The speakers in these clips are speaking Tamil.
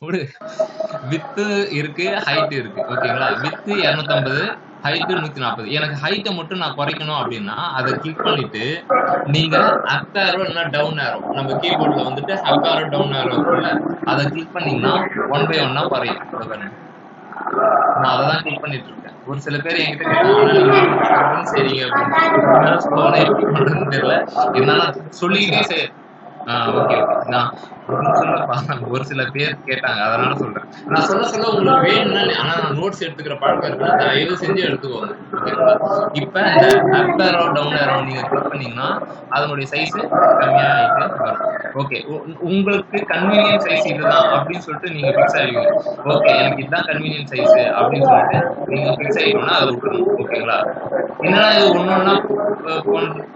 விடு. வித்து இருக்கு, ஹைட் இருக்கு. ஓகேங்களா? With 250, height 140. எனக்கு ஹைட்ட மட்டும் நான் குறைக்கணும் அப்படின்னா, அத கிளிக் பண்ணிட்டு, நீங்க அப் ஆரோ இல்ல டவுன் ஆரோ. நம்ம கீபோர்ட்ல வந்துட்டு அப் ஆரோ, டவுன் ஆரோ இருக்கும்ல. அத கிளிக் பண்ணீங்கன்னா 1 பை 1 குறையும். இதோ பாருங்க. நான் அததான் கிளிக் பண்ணிட்டு இருக்கேன். ஒரு சில பேர் என்கிட்ட கேட்டாங்க, ஆனா நீங்க கடகடன்னு செய்றீங்க அப்படின்னு. என்னால ஸ்லோவா எப்படி பண்றதுன்னு தெரியல. இருந்தாலும் சொல்லிக்கிட்டே ஓகே. நான் ஒரு நிமிஷம் இல்லப்பா. ஒரு சில பேர் கேட்டாங்க. அதனால சொல்றேன். நான் சொல்ல உங்களுக்கு வேணும்னா ஆனா நான் நோட்ஸ் எடுத்துக்கிற பழக்கம் இருக்குன்னா, தயவு செஞ்சு எடுத்துக்கோங்க. ஓகேங்களா? இப்ப இந்த அப் ஆரோ, டவுன் ஆரோ நீங்க கிளிக் பண்ணீங்கன்னா, அதனுடைய சைஸ் கம்மியா ஆயிட்டு வரும். ஓகே. உங்களுக்கு கன்வீனியன்ட் சைஸ் இதுதான் அப்படின்னு சொல்லிட்டு நீங்க ஃபிக்ஸ் ஆயிடுவீங்க. ஓகே. எனக்கு இதுதான் கன்வீனியன்ட் சைஸ் அப்படின்னு சொல்லிட்டு நீங்க ஃபிக்ஸ் ஆயிட்டோம்னா அத விட்டுறணும். ஓகேங்களா? என்னடா இது ஒண்ணொண்ணா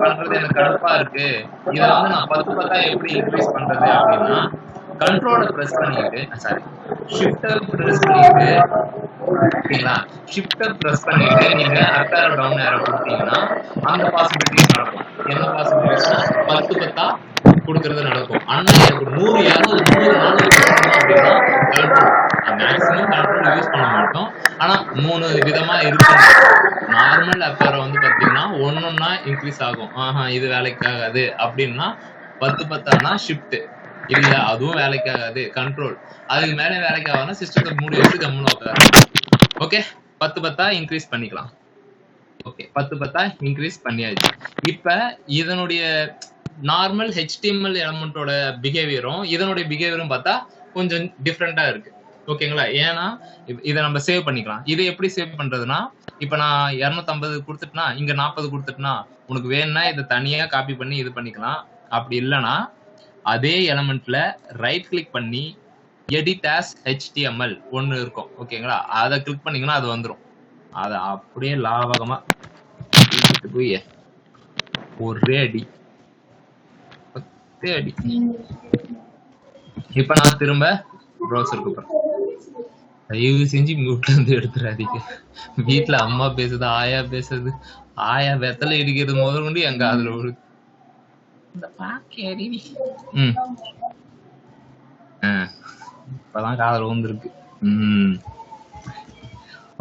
பண்றது எனக்கு கடுப்பா இருக்கு. இத வந்து நான் 10 10ஆ எப்படி இன்கிரீஸ் பண்றது அப்படின்னா, கண்ட்ரோல பிரஸ் பண்ணிட்டு சாரி ஷிஃப்ட்ட பிரஸ் பண்ணிட்டு ஓகேங்களா? ஷிஃப்ட்ட பிரஸ் பண்ணிட்டு நீங்க அப் ஆரோ, டவுன் ஆரோ குடுத்தீங்கன்னா, அந்த பாசிபிலிட்டிஸ் நடக்கும். என்ன பாசிபிலிட்டிஸ்னா 10 10ஆ குடுக்கறது நடக்கும். ஆனா எனக்கு 100 200 300 400 குடுக்கணும் அப்படின்னா கண்ட்ரோல். மேக்ஸிமம் கண்ட்ரோல் யூஸ் பண்ண மாட்டோம். ஆனா 3 விதமா இருக்கும். நார்மல் அப் ஆரோ வந்து பாத்தீங்கன்னா, ஒண்ணொண்ணா இன்கிரீஸ் ஆகும். இது வேலைக்கு ஆகாது அப்படின்னா 10 10ஆனா ஷிஃப்ட். இல்ல அதுவும் வேலைக்கு ஆகாது. கண்ட்ரோல். அதுக்கு மேல வேலைக்கு ஆகாதுன்னா சிஸ்டத்த மூடி வச்சு கம்முனு உட்காரணும். ஓகே. 10 10ஆ இன்கிரீஸ் பண்ணிக்கலாம். ஓகே. 10 10ஆ இன்கிரீஸ் பண்ணியாச்சு. இப்ப இதனுடைய நார்மல் HTML எலமெண்டோட பிஹேவியரும் இதனுடைய பிஹேவியரும் பார்த்தா கொஞ்சம் டிஃபரெண்டா இருக்கு. ஓகேங்களா? ஏன்னா இத நம்ம சேவ் பண்ணிக்கலாம். இத எப்படி சேவ் பண்றதுன்னா, இப்ப நான் 250 குடுத்துட்டனா, இங்க 40 குடுத்துட்டனா, உனக்கு வேணும்னா இத தனியா காப்பி பண்ணி இது பண்ணிக்கலாம். அப்படி இல்லனா, அதே எலமெண்ட்ல ரைட் கிளிக் பண்ணி எடிட் ஆஸ் HTML ஒண்ணு இருக்கும். ஓகேங்களா? அத கிளிக் பண்ணீங்கன்னா அது வந்துரும். அத அப்படியே லாவகமா தூக்கிட்டு போய் ஒரே அடி. ஒரே அடி. இப்ப நான் திரும்ப ப்ரௌசருக்கு போறேன். தயவு செஞ்சு மியூட்ல இருந்து எடுத்துறாதீங்க. வீட்டுல அம்மா பேசுது, ஆயா பேசுது, ஆயா வெத்தலை இடிக்கிறது முதல் கொண்டு எங்க அதுல ஒரு இந்த பாக்கேரி இப்பதான் காதல் வந்துருக்கு.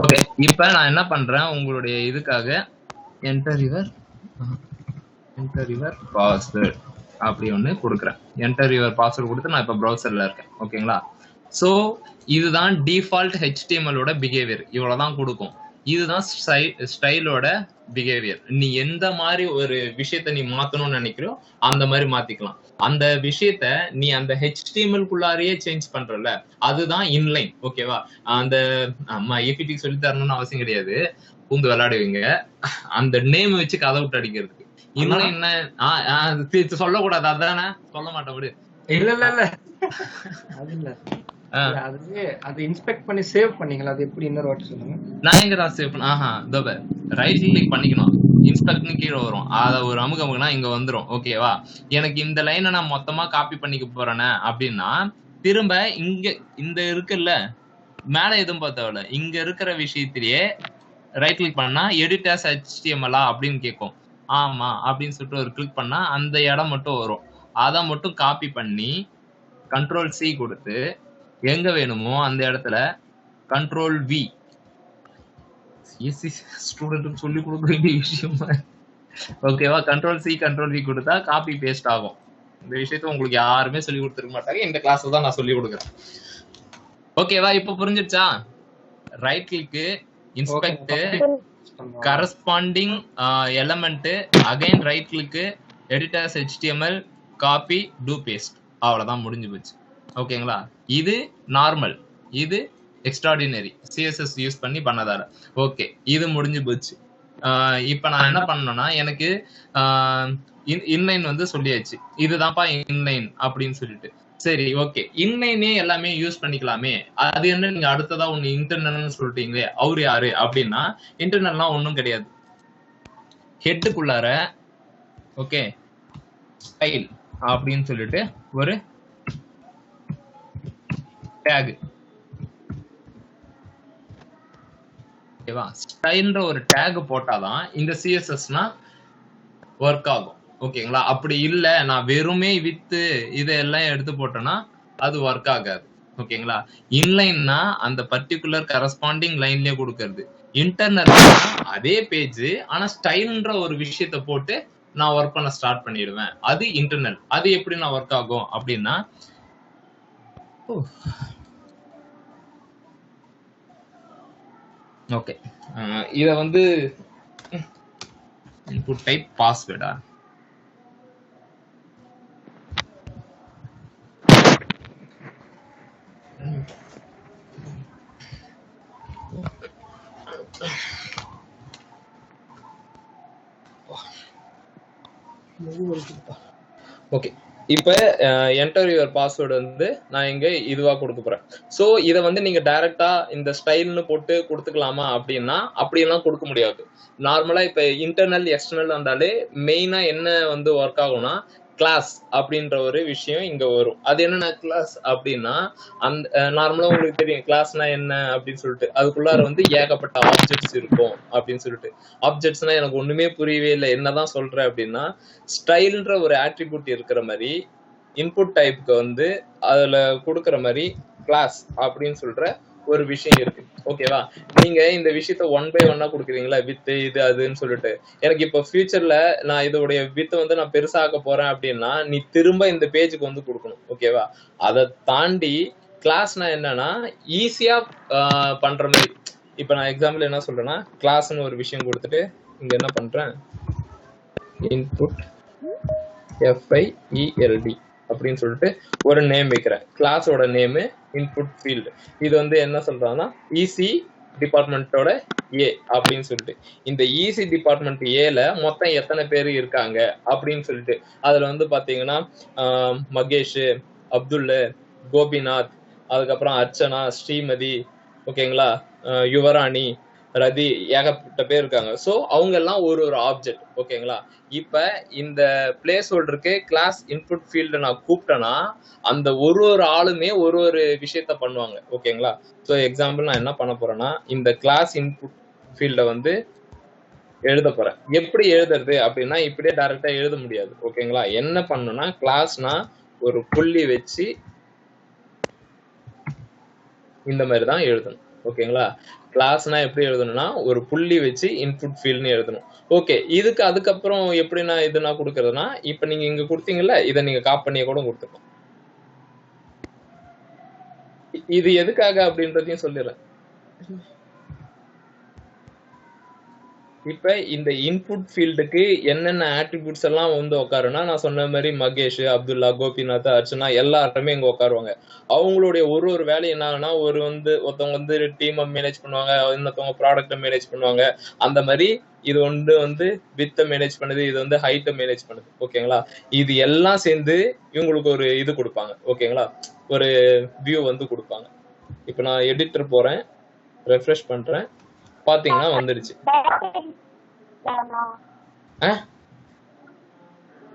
ஓகே. இப்ப நான் என்ன பண்றேன் உங்களுடைய இதுக்காக என்டர் யுவர் பாஸ்வேர்ட் அப்படி ஒண்ணு கொடுக்குறேன். என்டர் யுவர் பாஸ்வேர்ட் கொடுத்து நான் இப்ப ப்ரௌசர்ல இருக்கேன். ஓகேங்களா? சோ இதுதான் டிஃபால்ட் HTML ஓட பிஹேவியர். இவ்வளவுதான் கொடுக்கும். இதுதான் ஸ்டைலோட பிஹேவியர். நீ எந்த மாதிரி ஒரு விஷயத்த நீ மாத்தணும்னு நினைக்கிறோ அந்த மாதிரி மாத்திக்கலாம். அந்த விஷயத்த நீ அந்த HTML குள்ளாரையே சேஞ்ச் பண்றல, அதுதான் இன்லைன். ஓகேவா? அந்த அம்மா EPT சொல்லி தரணும்னு அவசியம் கிடையாது. பூந்து விளையாடுவீங்க. அந்த நேம் வச்சு கதை விட்டு அடிக்கிறதுக்கு. இன்னும் என்ன சொல்லக்கூடாது. அதானே சொல்ல மாட்டேன் விடு. இல்ல இல்ல இல்ல அது இல்ல. அது இன்ஸ்பெக்ட் பண்ணி சேவ் பண்ணீங்களா? அது எப்படி இன்னொரு வாட்டி சொல்லுங்க. நான் எங்க சேவ் பண்ண ரைட் கிளிக் பண்ணிக்கணும். இன்ஸ்பெக்ட்னு கீழே வரும். அத ஒரு அமுகமுகனா இங்க வந்துரும். ஓகேவா? எனக்கு இந்த லைனை நான் மொத்தமா காப்பி பண்ணிக்க போறேனே அப்படின்னா திரும்ப இங்க இந்த இருக்குல்ல மேல எதுவும் பார்த்தவல இங்க இருக்கிற விஷயத்திலேயே ரைட் கிளிக் பண்ணா எடிட் ஆஸ் HTML அப்படின்னு கேட்கும். ஆமா அப்படின்னு சொல்லிட்டு ஒரு கிளிக் பண்ணா அந்த இடம் மட்டும் வரும். அதை மட்டும் காப்பி பண்ணி Ctrl+C கொடுத்து எங்க வேணுமோ அந்த இடத்துல Ctrl+V ஸ்டூடெண்ட் சொல்லி கொடுக்க வேண்டிய விஷயம். ஓகேவா? Ctrl+C Ctrl+V கொடுத்தா காப்பி பேஸ்ட் ஆகும். இந்த விஷயத்த உங்களுக்கு யாருமே சொல்லி கொடுத்துருக்க மாட்டாங்க. இந்த கிளாஸ்ல தான் நான் சொல்லி கொடுக்குறேன். ஓகேவா? இப்ப புரிஞ்சிருச்சா? Right click, inspect, corresponding element, again right click, edit as HTML, copy, to paste. அவ்வளவுதான், முடிஞ்சு போச்சு. ஓகேங்களா? இது நார்மல், இது எக்ஸ்ட்ராடினரி CSS யூஸ் பண்ணி பண்ணதால. ஓகே, இது முடிஞ்சு போச்சு. இப்ப நான் என்ன பண்ணணும்னா எனக்கு இன்லைன் வந்து சொல்லியாச்சு. இதுதான்ப்பா இன்லைன் அப்படின்னு சொல்லிட்டு. சரி, ஓகே, இன்லைனே எல்லாமே யூஸ் பண்ணிக்கலாமே. அது என்ன நீங்க அடுத்ததா ஒண்ணு இன்டர்னல்னு சொல்லிட்டீங்களே, அவரு யாரு அப்படின்னா இன்டர்னல்லாம் ஒண்ணும் கிடையாது. ஹெட்டுக்குள்ளார ஓகே ஸ்டைல் அப்படின்னு சொல்லிட்டு ஒரு டேக், ஓகேவா? ஸ்டைல்ன்ற ஒரு டேக் போட்டாதான் இந்த CSSனா ஒர்க் ஆகும். ஓகேங்களா? அப்படி இல்ல நான் வெறுமே வித்து இதெல்லாம் எடுத்து போட்டேன்னா அது ஒர்க் ஆகாது. ஓகேங்களா? இன்லைன்னா அந்த பர்டிகுலர் கரஸ்பாண்டிங் லைன்லயே கொடுக்கிறது. இன்டர்னல் அதே பேஜ் ஆனா ஸ்டைல்ன்ற ஒரு விஷயத்த போட்டு நான் ஒர்க் பண்ண ஸ்டார்ட் பண்ணிடுவேன். அது இன்டர்னல். அது எப்படி நான் ஒர்க் ஆகும் அப்படின்னா ஓகே, இத வந்து இன்புட் டைப் பாஸ்வேர்டா ஓகே. இப்ப என்டர் யுவர் பாஸ்வேர்டு வந்து நான் இங்க இதுவா கொடுக்க போறேன். சோ இத வந்து நீங்க டைரக்டா இந்த ஸ்டைல்னு போட்டு கொடுத்துக்கலாமா அப்படின்னா அப்படியெல்லாம் கொடுக்க முடியாது. நார்மலா இப்ப இன்டர்னல் எக்ஸ்டர்னல் வந்தாலே மெயினா என்ன வந்து ஒர்க் ஆகும்னா கிளாஸ் அப்படின்ற ஒரு விஷயம் இங்க வரும். அது என்னன்னா கிளாஸ் அப்படின்னா அந்த நார்மலா உங்களுக்கு தெரியும் கிளாஸ்னா என்ன அப்படின்னு சொல்லிட்டு அதுக்குள்ளார வந்து ஏகப்பட்ட ஆப்ஜெக்ட்ஸ் இருக்கும் அப்படின்னு சொல்லிட்டு. ஆப்ஜெக்ட்ஸ்னா எனக்கு ஒண்ணுமே புரியவே இல்லை என்னதான் சொல்றேன் அப்படின்னா ஸ்டைல்ன்ற ஒரு ஆட்ரிபியூட் இருக்கிற மாதிரி இன்புட் டைப்புக்கு வந்து அதுல கொடுக்கற மாதிரி கிளாஸ் அப்படின்னு சொல்ற ஒரு விஷயம் இருக்கு. ஓகேவா? நீங்க இந்த விஷயத்த 1 by 1 கொடுக்குறீங்களா வித் இது அதுன்னு சொல்லிட்டு எனக்கு இப்ப ஃபியூச்சர்ல நான் இதோடைய வித் வந்து நான் பெருசாக்க போறேன் அப்படின்னா நீ திரும்ப இந்த பேஜுக்கு வந்து கொடுக்கணும். ஓகேவா? அதை தாண்டி கிளாஸ்னா என்னன்னா ஈஸியா பண்ற மாதிரி. இப்ப நான் எக்ஸாம்பிள் என்ன சொல்றேன்னா கிளாஸ்னு ஒரு விஷயம் கொடுத்துட்டு இங்க என்ன பண்றேன் இன்புட் FIELD அப்படின்னு சொல்லிட்டு ஒரு நேம் வைக்கிறேன். கிளாஸோட நேம் இன்புட் ஃபீல்டு. இது வந்து என்ன சொல்றாங்கன்னா ஈசி டிபார்ட்மெண்டோட ஏ அப்படின்னு சொல்லிட்டு இந்த ஈசி டிபார்ட்மெண்ட் ஏல மொத்தம் எத்தனை பேர் இருக்காங்க அப்படின்னு சொல்லிட்டு அதுல வந்து பாத்தீங்கன்னா மகேஷ், அப்துல், கோபிநாத், அதுக்கப்புறம் அர்ச்சனா, ஸ்ரீமதி, ஓகேங்களா, யுவராணி, ரதி, ஏகப்பட்ட பேர் இருக்காங்க. சோ அவங்க எல்லாம் ஒரு ஒரு ஆப்ஜெக்ட். ஓகேங்களா? இப்ப இந்த பிளேஸ் ஹோல்டருக்கு கிளாஸ் இன்புட் ஃபீல்டு நான் கூப்பிட்டேன்னா அந்த ஒரு ஒரு ஆளுமே ஒரு ஒரு விஷயத்த பண்ணுவாங்க. ஓகேங்களா? சோ எக்ஸாம்பிள் நான் என்ன பண்ண போறேன்னா இந்த கிளாஸ் இன்புட் ஃபீல்ட வந்து எழுத போறேன். எப்படி எழுதுறது அப்படின்னா இப்படியே டைரக்டா எழுத முடியாது. ஓகேங்களா? என்ன பண்ணணும்னா கிளாஸ்னா ஒரு புள்ளி வச்சு இந்த மாதிரி தான் எழுதணும். ஓகேங்களா? கிளாஸ்னா எப்படி எழுதணும்னா ஒரு புள்ளி வச்சு இன்புட் ஃபீல்ட்னு எழுதணும். ஓகே, இதுக்கு அதுக்கப்புறம் எப்படி நான் இது நான் கொடுக்கறதுனா இப்ப நீங்க இங்க கொடுத்தீங்கல்ல இதை நீங்க காப்பி பண்ணியே கூட கொடுத்துக்கலாம். இது எதுக்காக அப்படின்றதையும் சொல்லிடுறேன். இப்ப இந்த இன்புட் ஃபீல்டுக்கு என்னென்ன ஆட்ரிபியூட்ஸ் எல்லாம் வந்து உட்காருன்னா நான் சொன்ன மாதிரி மகேஷ், அப்துல்லா, கோபிநாத், அர்ச்சனா எல்லாருமே இங்க உட்காருவாங்க. அவங்களுடைய ஒரு ஒரு வேலை என்னன்னா ஒருத்தவங்க வந்து டீமை மேனேஜ் பண்ணுவாங்க, இன்னொருத்தவங்க ப்ராடக்ட மேனேஜ் பண்ணுவாங்க. அந்த மாதிரி இது வந்து வித்தை மேனேஜ் பண்ணுது, இது வந்து ஹைட்டை மேனேஜ் பண்ணுது. ஓகேங்களா? இது எல்லாம் சேர்ந்து இவங்களுக்கு ஒரு இது கொடுப்பாங்க. ஓகேங்களா? ஒரு வியூ வந்து கொடுப்பாங்க. இப்ப நான் எடிட்டர் போறேன், ரெஃப்ரெஷ் பண்றேன், பாத்தீங்கன்னா வந்துருச்சு.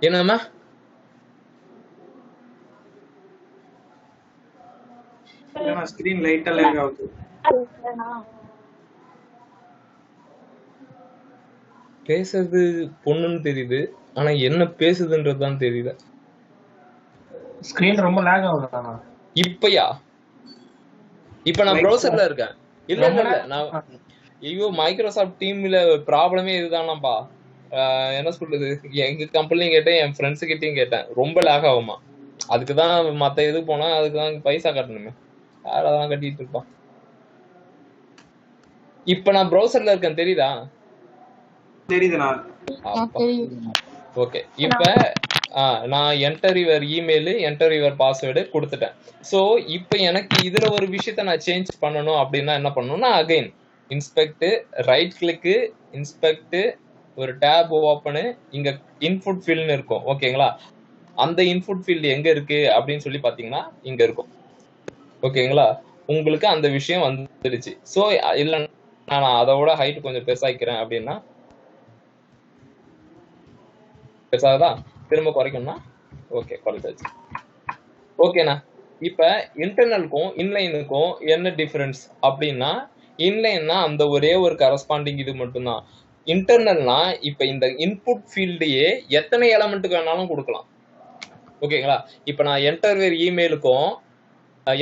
என்னம்மா ஸ்கிரீன் லைட்டா லேக் ஆகுது. பேசுறது பொண்ணுன்னு தெரியுது, ஆனா என்ன பேசுதுன்றதுதான் தெரியல. ஸ்கிரீன் ரொம்ப லேக் ஆகுது. இப்பயா? இப்ப நான் ப்ரௌசர்ல இருக்கேன். இல்ல நான் ஐயோ மைக்ரோசாஃப்ட் டீம்ல ப்ராப்ளமே இதுதானாப்பா. என்ன சொல்றது, எங்க கம்பெனிலையும் கேட்டேன், என் ஃப்ரெண்ட்ஸ் கிட்டையும் கேட்டேன், ரொம்ப லேக் ஆகுமா. அதுக்குதான் மத்த இது போனா அதுக்குதான் பைசா கட்டணுமே, அதெல்லாம் கட்டிட்டு இருப்பான். இப்ப நான் ப்ரௌசர்ல இருக்கேன், தெரியுதா? தெரியுதுண்ணா. ஓகே, இப்ப நான் enter your email, enter your password கொடுத்துட்டேன். சோ இப்ப எனக்கு இதுல ஒரு விஷயத்த நான் சேஞ்ச் பண்ணணும் அப்படின்னா என்ன பண்ணணும்னா again inspect, right click, inspect, ஒரு டேப் ஓப்பனு, இங்க இன்புட் ஃபீல்ட்னு இருக்கும். ஓகேங்களா? அந்த இன்புட் ஃபீல்டு எங்க இருக்கு அப்படின்னு சொல்லி பாத்தீங்கன்னா இங்க இருக்கும். ஓகேங்களா? உங்களுக்கு அந்த விஷயம் வந்துருச்சு. சோ இல்ல நான் அதோட ஹைட் கொஞ்சம் பெருசாக்கிறேன் அப்படின்னா பெருசாதான், திரும்ப குறைக்கணும்னா ஓகே குறைச்சாச்சு. ஓகேண்ணா, இப்ப இன்டர்னலுக்கும் இன்லைனுக்கும் என்ன டிஃபரன்ஸ் அப்படின்னா இன்லைன்னா அந்த ஒரே ஒரு கரஸ்பாண்டிங் இது மட்டும்தான். இன்டர்னல்னா இப்ப இந்த இன்புட் ஃபீல்டையே எத்தனை எலமெண்ட்டுக்கு வேணாலும் கொடுக்கலாம். ஓகேங்களா? இப்ப நான் என்டர் யுவர் இமெயிலுக்கும்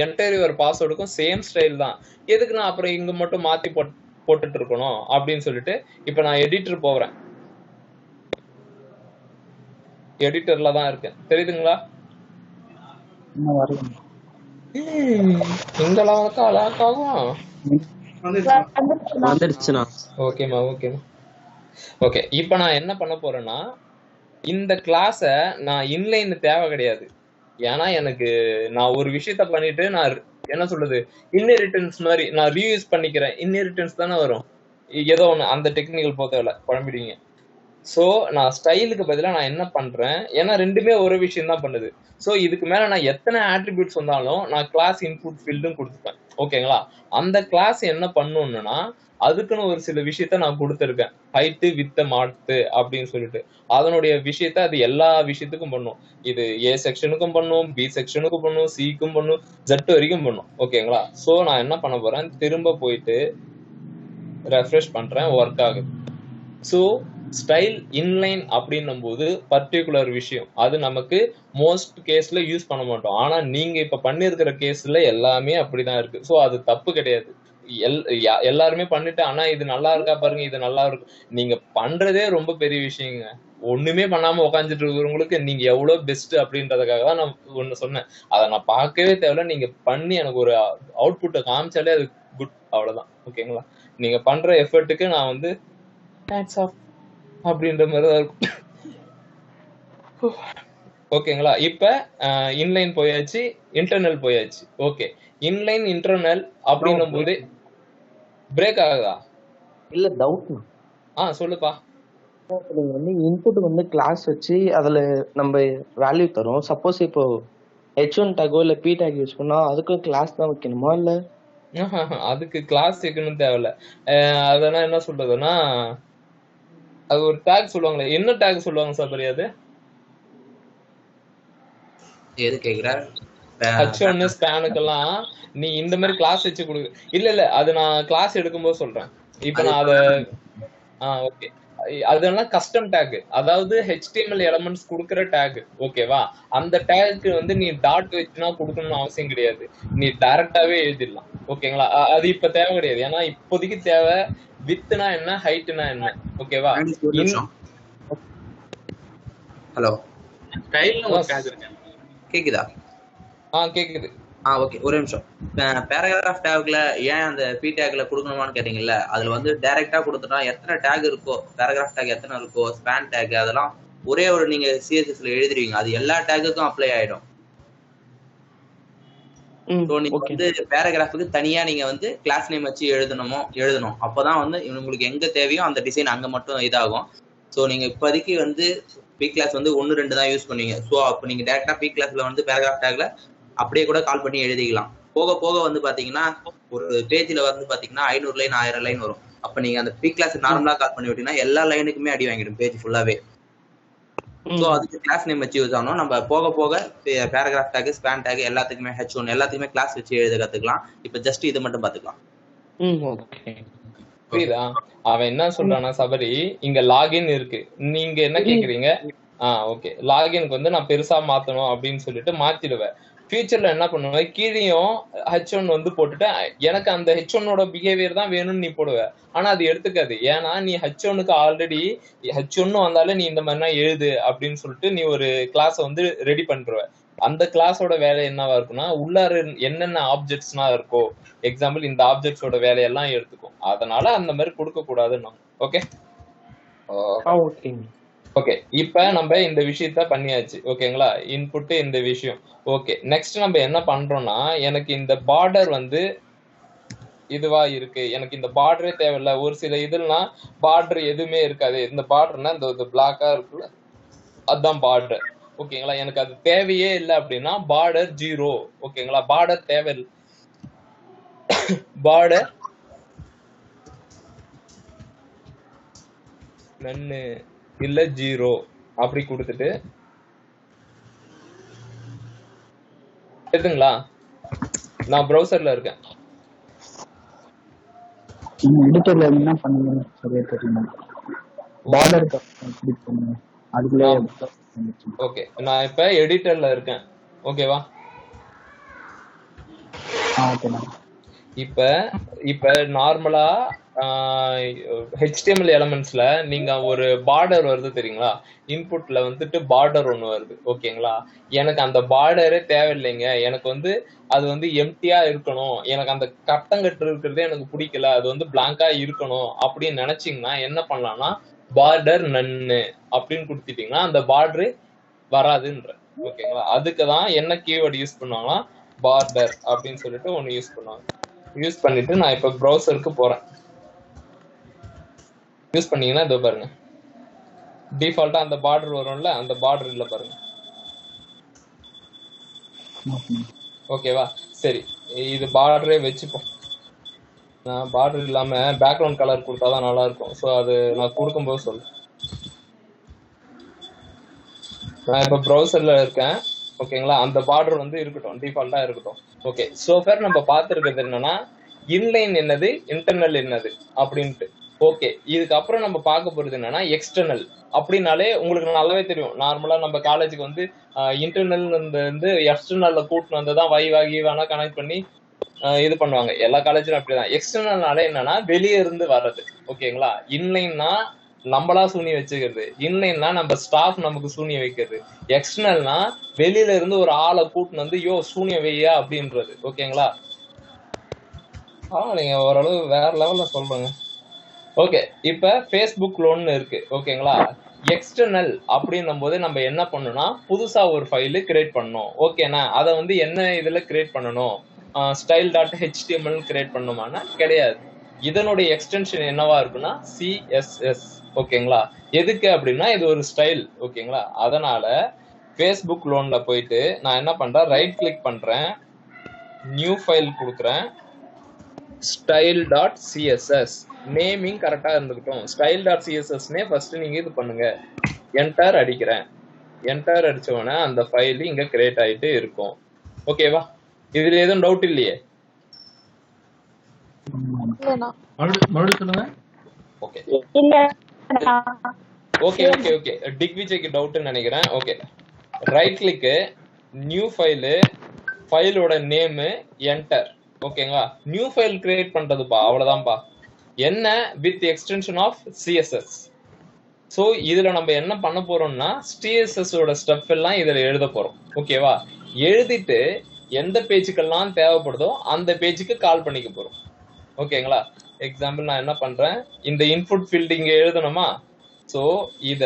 என்டையர் யுவர் பாஸ்வேர்டுக்கும் சேம் ஸ்டைல் தான். எதுக்கு நான் அப்புறம் இங்க மட்டும் மாத்தி போட்டுட்டு இருக்கணும் அப்படின்னு சொல்லிட்டு இப்ப நான் எடிட்டர் போறேன். எடிட்டர்ல தான் இருக்கேன், தெரியுதுங்களா? இங்கெல்லாம் லாக் ஆகும். ஓகேமா ஓகேமா. ஓகே, இப்ப நான் என்ன பண்ண போறேன்னா இந்த கிளாஸ நான் இன்லைன் தேவை கிடையாது. ஏன்னா எனக்கு நான் ஒரு விஷயத்த பண்ணிட்டு நான் என்ன சொல்றது இன்ஹெரிட்டன்ஸ் மாதிரி நான் ரீயூஸ் பண்ணிக்கிறேன். இன்ஹெரிட்டன்ஸ் தானே வரும், ஏதோ ஒண்ணு அந்த டெக்னிக்கல் போத்தவில்ல குழம்பிடுவீங்க. ஸோ நான் ஸ்டைலுக்கு பதிலாக நான் என்ன பண்றேன், ஏன்னா ரெண்டுமே ஒரு விஷயம் தான் பண்ணுது. ஸோ இதுக்கு மேல நான் எத்தனை ஆட்ரிபியூட்ஸ் வந்தாலும் நான் கிளாஸ் இன்புட் ஃபீல்டும் கொடுத்துப்பேன். ஓகேங்களா? அந்த கிளாஸ் என்ன பண்ணணும்னா அதுக்குன்னு ஒரு சில விஷயத்த நான் கொடுத்துருக்கேன், ஹைட்டு வித் மார்த்து அப்படின்னு சொல்லிட்டு. அதனுடைய விஷயத்த அது எல்லா விஷயத்துக்கும் பண்ணும். இது ஏ செக்ஷனுக்கும் பண்ணும், பி செக்ஷனுக்கும் பண்ணும், சிக்கும் பண்ணும், ஜெட் வரைக்கும் பண்ணும். ஓகேங்களா? ஸோ நான் என்ன பண்ண போறேன், திரும்ப போயிட்டு ரெஃப்ரெஷ் பண்றேன், ஒர்க் ஆகுது. ஸோ ஸ்டைல் இன்லைன் அப்படின்னும் போது பர்டிகுலர் விஷயம் அது நமக்கு மோஸ்ட் கேஸ்ல யூஸ் பண்ண மாட்டோம். ஆனா நீங்க இப்ப பண்ணிருக்கிற கேஸ்ல எல்லாமே அப்படிதான் இருக்கு. ஸோ அது தப்பு கிடையாது. எல்லாருமே பண்ணிட்டு ஆனா இது நல்லா இருக்கா பாருங்க, இது நல்லா இருக்கும். நீங்க பண்றதே ரொம்ப பெரிய விஷயங்க. ஒண்ணுமே பண்ணாம உட்காந்துட்டு இருக்கிறவங்களுக்கு நீங்க எவ்வளவு பெஸ்ட் அப்படின்றதுக்காக தான் நான் ஒண்ணு சொன்னேன். அதை நான் பார்க்கவே தேவையில்ல, நீங்க பண்ணி எனக்கு ஒரு அவுட்புட்டை காமிச்சாலே அது குட், அவ்வளவுதான். ஓகேங்களா? நீங்க பண்ற எஃபர்ட்டுக்கு நான் வந்து ஹேட்ஸ் ஆஃப் அப்படின்ற மாதிரி தான் இருக்கும். ஓகேங்களா? இப்ப இன்லைன் போயாச்சு, இன்டர்னல் போயாச்சு. ஓகே, இன்லைன் இன்டர்னல் அப்படின்னும் போது பிரேக் ஆகுதா? இல்ல டவுட். சொல்லுப்பா. நீங்க வந்து இன்புட் வந்து கிளாஸ் வச்சு அதுல நம்ம வேல்யூ தரும். சப்போஸ் இப்போ h1 டாகோ இல்ல p டாக் யூஸ் பண்ணா அதுக்கும் கிளாஸ் தான் வைக்கணுமா இல்ல? அதுக்கு கிளாஸ் வைக்கணும் தேவையில்ல. அதெல்லாம் என்ன சொல்றதுன்னா அது ஒரு டேக் சொல்லுவாங்களே, என்ன டேக் சொல்லுவாங்க சபரி? அது எது கேக்குற? h1 ஸ்பேனுக்கெல்லாம் நீ இந்த மாதிரி கிளாஸ் வச்சு கொடு. இல்ல அது நான் கிளாஸ் எடுக்கும்போது சொல்றேன். இப்ப நான் அத ஓகே, அதெல்லாம் கஸ்டம் டேக், அதாவது HTML எலிமெண்ட்ஸ் கொடுக்குற டேக். ஓகேவா? அந்த டேக்கு வந்து நீ டாட் வச்சுனா கொடுக்கணும்னு அவசியம் கிடையாது, நீ டைரக்டாவே எழுதிடலாம். ஓகேங்களா? அது இப்ப தேவை கிடையாது. ஏன்னா இப்போதைக்கு தேவை வித்னா என்ன, ஹைட்னா என்ன. ஓகேவா? ஹலோ, ஸ்டைல்ல ஒரு டேக் இருக்கு, கேக்குதா? கேக்குது. ஓகே, ஒரு நிமிஷம். பேராகிராஃப் டேக்ல ஏன் அந்த பி டேக்ல கொடுக்கணுமான்னு கேட்டீங்கல்ல, அதுல வந்து டைரக்டா கொடுத்துட்டா எத்தனை டேக் இருக்கோ, பேராகிராஃப் டேக் எத்தனை இருக்கோ, ஸ்பேன் டேக் அதெல்லாம் ஒரே ஒரு நீங்க சிஎஸ்எஸ்ல எழுதிருவீங்க, அது எல்லா டேக்குக்கும் அப்ளை ஆயிடும். நீங்க வந்து பேராகிராஃபுக்கு தனியா நீங்க வந்து கிளாஸ் நேம் வச்சு எழுதணும். அப்பதான் வந்து உங்களுக்கு எங்க தேவையோ அந்த டிசைன் அங்க மட்டும் இதாகும். ஸோ நீங்க இப்போதைக்கு வந்து பி கிளாஸ் வந்து 1-2 தான் யூஸ் பண்ணுவீங்க. ஸோ அப்போ நீங்க டேரக்டா பி கிளாஸ்ல வந்து பேராகிராஃப் டேக்ல அப்படியே கூட கால் பண்ணி எழுதிக்கலாம். போக போக வந்து பாத்தீங்கன்னா ஒரு பேஜ்ல வந்து பாத்தீங்கன்னா 500 லைன் 1000 லைன் வரும். அப்ப நீங்க அந்த பி கிளாஸ் நார்மலா கால் பண்ணி விட்டீங்கன்னா எல்லா லைனுக்குமே அடி வாங்கிடும் பேஜ் ஃபுல்லாவே. ஸோ அதுக்கு கிளாஸ் நேம் வச்சு யூஸ் ஆகணும். நம்ம போக போக பேராகிராஃப் டேக், ஸ்பேன் டேக் எல்லாத்துக்குமே H1 எல்லாத்துக்குமே கிளாஸ் வச்சு எழுத கத்துக்கலாம். இப்ப ஜஸ்ட் இது மட்டும் பாத்துக்கலாம். புரியுதா? அவன் என்ன சொல்றானா சபரி, இங்க லாகின் இருக்கு, நீங்க என்ன கேக்குறீங்க? ஓகே, லாகின்க்கு வந்து நான் பெருசா மாத்தணும் அப்படின்னு சொல்லிட்டு மாத்திடுவேன். ஃபியூச்சர்ல என்ன பண்ணுவேன், கீழேயும் H1 வந்து போட்டுட்டு எனக்கு அந்த H1ஓட பிஹேவியர் தான் வேணும்னு நீ போடுவ. ஆனா அது எடுத்துக்காது. ஏன்னா நீ H1க்கு ஆல்ரெடி H1 வந்தாலே நீ இந்த மாதிரினா எழுது அப்படின்னு சொல்லிட்டு நீ ஒரு கிளாஸ் வந்து ரெடி பண்ற. அந்த கிளாஸோட வேலை என்னவா இருக்குன்னா, உள்ளார என்னென்ன ஆப்ஜெக்ட்ஸ்னா இருக்கோ, எக்ஸாம்பிள் இந்த ஆப்ஜெக்ட்ஸோட வேலையெல்லாம் எடுத்துக்கும். அதனால அந்த மாதிரி கொடுக்க கூடாதுன்னு. ஓகே ஓகே, இப்ப நம்ம இந்த விஷயத்த பண்ணியாச்சு. ஓகேங்களா? இன்புட் இந்த விஷயம். ஓகே, நெக்ஸ்ட் நம்ம என்ன பண்றோம்னா, எனக்கு இந்த பார்டர் வந்து இதுவா இருக்கு, எனக்கு இந்த பார்டரே தேவையில்ல. ஒரு சில இதெல்லாம் பார்டர் எதுவுமே இருக்காது. இந்த பார்டர்னா இந்த பிளாக்கா இருக்குல்ல, அதுதான் பார்டர். ஓகேங்களா? எனக்கு அது தேவையே இல்லை அப்படின்னா பார்டர் 0. ஓகேங்களா? பார்டர் தேவையில்லை, பார்டர் நன்னு இல்ல 0 அப்படி கொடுத்துட்டு எதுங்களா, நான் ப்ரௌசர்ல இருக்கேன். எடிட்டர்ல என்ன பண்ணுங்க சரியா தெரியல. பார்டர் கிளிக் பண்ணுங்க, அதுக்குள்ள. ஓகே, நான் இப்ப எடிட்டர்ல இருக்கேன். ஓகேவா? ஓகேண்ணா. இப்ப இப்ப நார்மலா HTML எலமெண்ட்ஸ்ல நீங்க ஒரு பார்டர் வருது தெரியுங்களா? இன்புட்ல வந்துட்டு பார்டர் ஒண்ணு வருது ஓகேங்களா? எனக்கு அந்த பார்டரே தேவையில்லைங்க, எனக்கு வந்து அது வந்து எம்டியா இருக்கணும், எனக்கு அந்த கட்டங்கட்டு இருக்கிறதே எனக்கு பிடிக்கல, அது வந்து பிளாங்கா இருக்கணும் அப்படின்னு நினைச்சீங்கன்னா என்ன பண்ணலாம்னா பார்டர் நன்னு அப்படின்னு கொடுத்துட்டீங்கன்னா அந்த பார்டரு வராதுன்ற ஓகேங்களா? அதுக்குதான் என்ன கீவேர்டு யூஸ் பண்ணுவாங்கன்னா பார்டர் அப்படின்னு சொல்லிட்டு ஒண்ணு யூஸ் பண்ணுவாங்க. யூஸ் பண்ணிட்டு நான் இப்ப ப்ரௌசருக்கு போறேன். யூஸ் பண்ணீங்கன்னா இதோ பாருங்க, டிஃபால்ட்டா அந்த பார்டர் வரும்ல, அந்த பார்டர் இல்ல பாருங்க. ஓகேவா? சரி, இது பார்டரே வச்சுப்போம். நான் பார்டர் இல்லாம பேக்ரவுண்ட் கலர் கொடுத்தாதான் நல்லா இருக்கும். ஸோ அது நான் கொடுக்கும்போது சொல்றேன். நான் இப்ப ப்ரௌசர்ல இருக்கேன் ஓகேங்களா? அந்த பார்டர் வந்து இருக்கட்டும், டிஃபால்ட்டா இருக்கட்டும். ஓகே, சோ ஃபர் நம்ம பார்த்துருக்கிறது என்னன்னா இன்லைன் என்னது, இன்டர்னல் என்னது அப்படின்ட்டு. ஓகே, இதுக்கப்புறம் நம்ம பார்க்க போறது என்னன்னா எக்ஸ்டர்னல். அப்படின்னாலே உங்களுக்கு நல்லாவே தெரியும், நார்மலா நம்ம காலேஜுக்கு வந்து இன்டர்னல் வந்து எக்ஸ்டர்னல்ல கூட்டின்னு வந்து தான் வைவாகி வேணா கனெக்ட் பண்ணி இது பண்ணுவாங்க. எல்லா காலேஜிலும் அப்படிதான். எக்ஸ்டர்னல்னால என்னன்னா வெளியே இருந்து வர்றது ஓகேங்களா? இன்லைன்னா நம்மளா சூனிய வச்சுக்கிறது, இன்லைன்னா நம்ம ஸ்டாஃப் நமக்கு சூனிய வைக்கிறது, எக்ஸ்டர்னல்னா வெளியில இருந்து ஒரு ஆளை கூட்டின்னு வந்து யோ சூனிய வையா அப்படின்றது ஓகேங்களா? நீங்க ஓரளவு வேற லெவல்ல சொல்றீங்க. ஓகே, இப்ப ஃபேஸ்புக் லோன்னு இருக்கு ஓகேங்களா? எக்ஸ்டர்னல் அப்படின்னும் போது நம்ம என்ன பண்ணணும்னா புதுசா ஒரு ஃபைல் கிரியேட் பண்ணணும் ஓகேனா? அதை வந்து என்ன இதுல கிரியேட் பண்ணணும், style.html கிரியேட் பண்ணுமானா கிடையாது. இதனுடைய எக்ஸ்டென்ஷன் என்னவா இருக்குன்னா CSS ஓகேங்களா? எதுக்கு அப்படின்னா இது ஒரு ஸ்டைல் ஓகேங்களா? அதனால ஃபேஸ்புக் லோன்ல போயிட்டு நான் என்ன பண்றேன், ரைட் கிளிக் பண்றேன், நியூ ஃபைல் கொடுக்குறேன், style.css நேமிங் கரெக்டா இருந்துக்கிட்டோம். style.cssனே ஃபர்ஸ்ட் நீங்க இது பண்ணுங்க, என்டர் அடிக்கிறேன். என்டர் அடிச்ச உடனே அந்த ஃபைல் இங்க கிரியேட் ஆயிட்டு இருக்கும் ஓகேவா? இதுல எதுவும் டவுட் இல்லையே? மறுபடியும் சொல்லுங்க. ஓகே ஓகே ஓகே ஓகே டிக்விஜய்க்கு டவுட்னு நினைக்கிறேன். Okay, right click, new file, ஃபைலோட நேம், என்டர் ஓகேங்களா? நியூ ஃபைல் கிரியேட் பண்றதுப்பா, அவ்வளவுதான்ப்பா. என்ன with extension of CSS. So இதுல நம்ம என்ன பண்ண போறோம்னா CSS ஓட ஸ்டெப் எல்லாம் இதுல எழுத போறோம் ஓகேவா? எழுதிட்டு எந்த பேஜுக்கெல்லாம் தேவைப்படுதோ அந்த பேஜுக்கு கால் பண்ணிக்க போறோம் ஓகேங்களா? எக்ஸாம்பிள் நான் என்ன பண்றேன், இந்த இன்புட் ஃபீல்ட் இங்க எழுதணுமா? சோ இத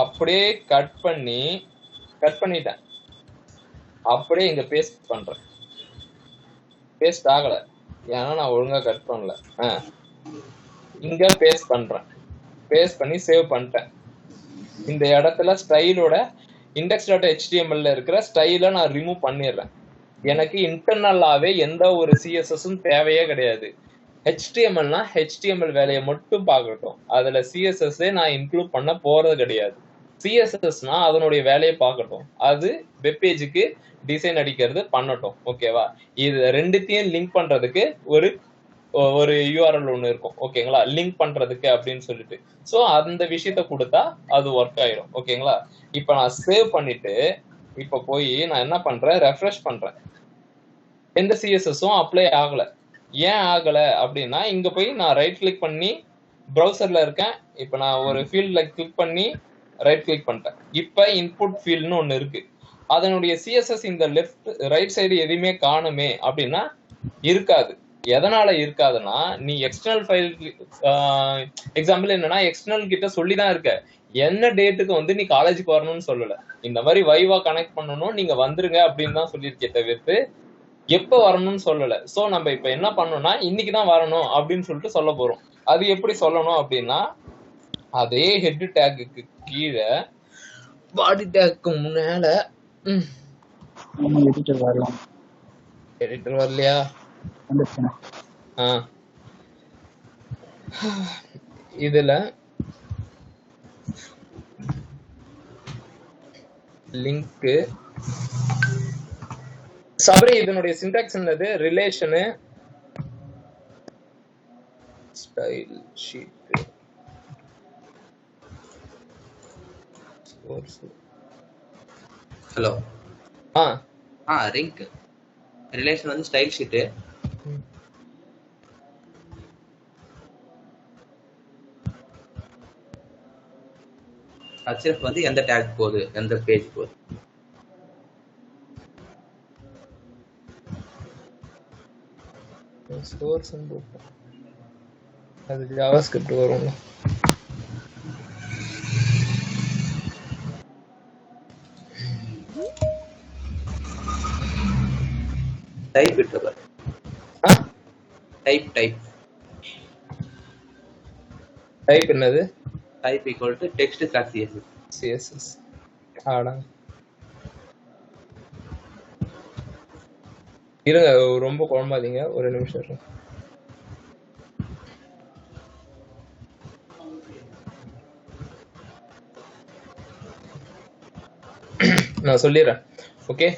அப்படியே கட் பண்ணிட்டேன், அப்படியே இங்க பேஸ்ட் பண்றேன். பேஸ்ட் ஆகல ஏன்னா நான் ஒழுங்கா கட் பண்ணல. இங்க பேஸ்ட் பண்றேன், பேஸ்ட் பண்ணி சேவ் பண்ணிட்டேன். இந்த இடத்துல ஸ்டைலோட index.html இருக்கிற ஸ்டைல நான் ரிமூவ் பண்ணிடுறேன். எனக்கு இன்டர்னலாவே எந்த ஒரு CSSம் தேவையே கிடையாது. HTMLனா HTML வேலையை மட்டும் பார்க்கட்டும், அதுல CSS நான் இன்க்ளூட் பண்ண போறது கிடையாது. CSSனா அதனுடைய வேலையை பார்க்கட்டும், அது வெப் பேஜுக்கு டிசைன் அடிக்கிறது பண்ணட்டும் ஓகேவா? இது ரெண்டுத்தையும் லிங்க் பண்றதுக்கு ஒரு URL ஒண்ணு இருக்கும் ஓகேங்களா? லிங்க் பண்றதுக்கு அப்படின்னு சொல்லிட்டு. சோ அந்த விஷயத்த கொடுத்தா அது ஒர்க் ஆயிடும் ஓகேங்களா? இப்ப நான் சேவ் பண்ணிட்டு இப்ப போய் நான் என்ன பண்றேன், ரெஃப்ரெஷ் பண்றேன். எந்த CSSம் அப்ளை ஆகல. ஏன் ஆகல அப்படின்னா இங்க போய் நான் ரைட் கிளிக் பண்ணி ப்ரௌசர்ல இருக்கேன். இப்ப நான் ஒரு ஃபீல்ட்ல கிளிக் பண்ணி ரைட் கிளிக் பண்ணிட்டேன். இப்ப இன்புட் ஃபீல்ட்னு ஒண்ணு இருக்கு, அதனுடைய CSS இந்த லெஃப்ட் ரைட் சைடு எதுவுமே காணுமே அப்படின்னா இருக்காது. எதனால இருக்காதுன்னா நீ எக்ஸ்டர்னல் ஃபைல் எக்ஸாம்பிள் என்னன்னா எக்ஸ்டர்னல் கிட்ட சொல்லிதான் இருக்க, என்ன டேட்டுக்கு வந்து நீ காலேஜுக்கு வரணும்னு சொல்லல, இந்த மாதிரி வைவா கனெக்ட் பண்ணணும் நீங்க வந்துருங்க அப்படின்னு தான் சொல்லியிருக்கே தவிர்த்து எப்ப வரணும்னு சொல்லல. சோ நம்ம இப்ப என்ன பண்ணோம்னா இன்னைக்குதான் வரணும் அப்படின்னு சொல்லிட்டு சொல்ல போறோம். அது எப்படி சொல்லணும் அப்படின்னா அதே ஹெட் டேக்குக்கு கீழே பாடி டேக்கு முன்னால எடிட்டர் வரலையா? இதுல லிங்க் சபரி, இதனுடைய சின்டாக்ஸ் என்னது, relation style sheet hello link relation வந்து ஸ்டைல் ஷீட்டு. ஹெச்எஃப் வந்து எந்த டேக் போகுது, எந்த பேஜ் போகுது. சோர்ஸ் அது ஜாவாஸ்கிரிப்ட் வரும். டைப் இட்டு டைப் என்னது? Type equal to text slash CSS. ஆடா இருங்க, ரொம்ப குழம்பாதீங்க, ஒரு நிமிஷம் இருங்க. நான் சொல்லிடுறேன். ஓகே,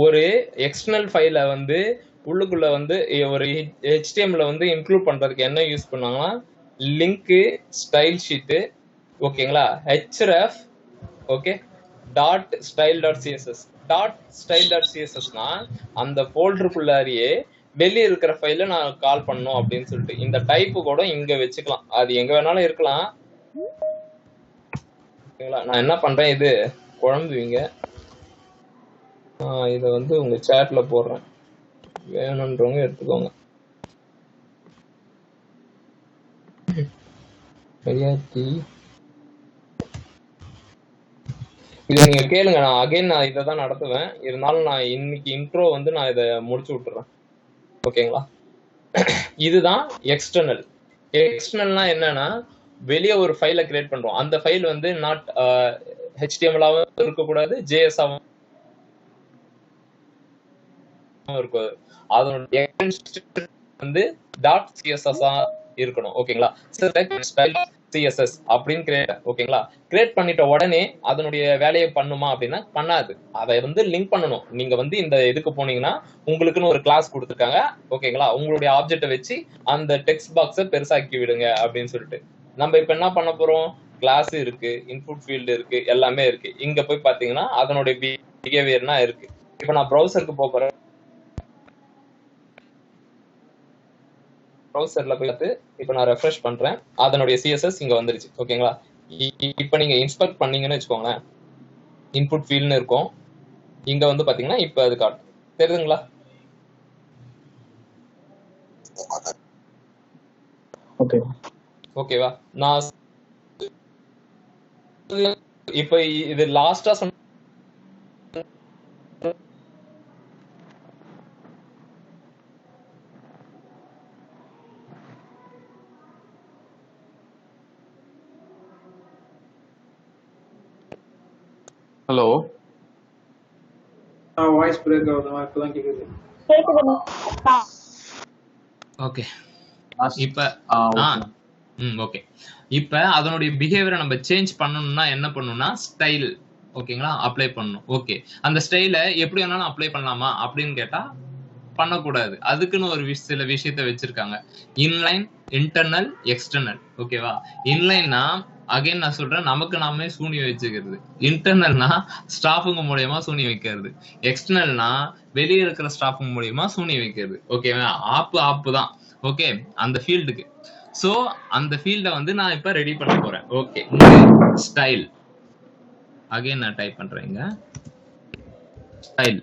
ஒரு எக்ஸ்டர்னல் ஃபைல வந்து உள்ளுக்குள்ள வந்து ஒரு HTML வந்து இன்க்ளூட் பண்றதுக்கு என்ன யூஸ் பண்ணாங்கன்னா லிங்க், ஸ்டைல் ஷீட், ஓகேங்களா, href, okay, dot style dot CSS. Dot style dot சிஎஸ்எஸ்னா அந்த ஃபோல்டருக்குள்ளாரியே வெளியே இருக்கிற ஃபைல நான் கால் பண்ணணும் அப்படின்னு சொல்லிட்டு இந்த டைப்பு கூட இங்க வச்சுக்கலாம். அது எங்க வேணாலும் இருக்கலாம். ஓகேங்களா, நான் என்ன பண்றேன், இது குழம்புவீங்க, இதை வந்து உங்க சேட்ல போடுறேன், வேணுன்றவங்க எடுத்துக்கோங்க. இதை நீங்க கேளுங்க, நான் அகைன் நான் இதை தான் நடத்துவேன். இருந்தாலும் நான் இன்னைக்கு இன்ட்ரோ வந்து நான் இதை முடிச்சு விட்டுறேன். ஓகேங்களா, இதுதான் எக்ஸ்டர்னல். எக்ஸ்டர்னல்னா என்னன்னா வெளியே ஒரு ஃபைலை கிரியேட் பண்றோம். அந்த ஃபைல் வந்து நாட் HTML-ஆவும் இருக்கக்கூடாது, JS-ஆவும் இருக்கும். அதனுடைய வந்து டாட் சிஎஸ்எஸ் இருக்கணும். ஓகேங்களா, ஸ்டைல் சிஎஸ்எஸ் அப்படின்னு கிரியேட், ஓகேங்களா, கிரியேட் பண்ணிட்ட உடனே அதனுடைய வேலையை பண்ணுமா அப்படின்னா பண்ணாது. அதை வந்து லிங்க் பண்ணணும். நீங்க வந்து இந்த இதுக்கு போனீங்கன்னா உங்களுக்குன்னு ஒரு கிளாஸ் கொடுத்துருக்காங்க, ஓகேங்களா, உங்களுடைய ஆப்ஜெக்டை வச்சு அந்த டெக்ஸ்ட் பாக்ஸை பெருசாக்கி விடுங்க அப்படின்னு சொல்லிட்டு நம்ம இப்ப என்ன பண்ண போறோம், கிளாஸ் இருக்கு, இன்புட் ஃபீல்டு இருக்கு, எல்லாமே இருக்கு. இங்க போய் பாத்தீங்கன்னா அதனுடைய பிஹேவியர்னா இருக்கு. இப்ப நான் ப்ரௌசருக்கு போறேன், ப்ரௌசர்ல போயிட்டு இப்ப நான் ரெஃப்ரெஷ் பண்றேன், அதனுடைய சிஎஸ்எஸ் இங்க வந்துருச்சு. ஓகேங்களா, இப்ப நீங்க இன்ஸ்பெக்ட் பண்ணீங்கன்னு வச்சுக்கோங்களேன், இன்புட் ஃபீல்ட்னு இருக்கும். இங்க வந்து பாத்தீங்கன்னா இப்ப அது காட்டும், தெரியுதுங்களா? ஓகேவா, நான் இப்ப இது லாஸ்டா சொன்ன ஹலோ, வாய்ஸ் பிரேக் ஆகுது, இப்பதான் கேக்குது. ஓகே, இப்ப ஓகே, இப்ப அதனுடைய பிஹேவியரை நம்ம சேஞ்ச் பண்ணணும்னா என்ன பண்ணணும்னா ஸ்டைல், ஓகேங்களா, அப்ளை பண்ணணும். ஓகே, அந்த ஸ்டைல எப்படி வேணாலும் அப்ளை பண்ணலாமா அப்படின்னு கேட்டா பண்ணக்கூடாது. அதுக்குன்னு ஒரு சில விஷயத்த வச்சிருக்காங்க, இன்லைன், இன்டர்னல், எக்ஸ்டர்னல். ஓகேவா, இன்லைன்னா அகைன் நான் சொல்றேன், நமக்கு நாமே சூனியம் வச்சுக்கிறது. இன்டர்னல்னா ஸ்டாஃபுங்க மூலியமா சூனியம் வைக்கிறது. எக்ஸ்டர்னல்னா வெளியே இருக்கிற ஸ்டாஃபுங்க மூலியமா சூனியம் வைக்கிறது. ஓகேவா, ஆப்பு தான். ஓகே, அந்த ஃபீல்டுக்கு. சோ அந்த ஃபீல்ட வந்து நான் இப்ப ரெடி பண்ண போறேன். ஓகே, ஸ்டைல் அகைன் நான் டைப் பண்றேன், இங்க ஸ்டைல்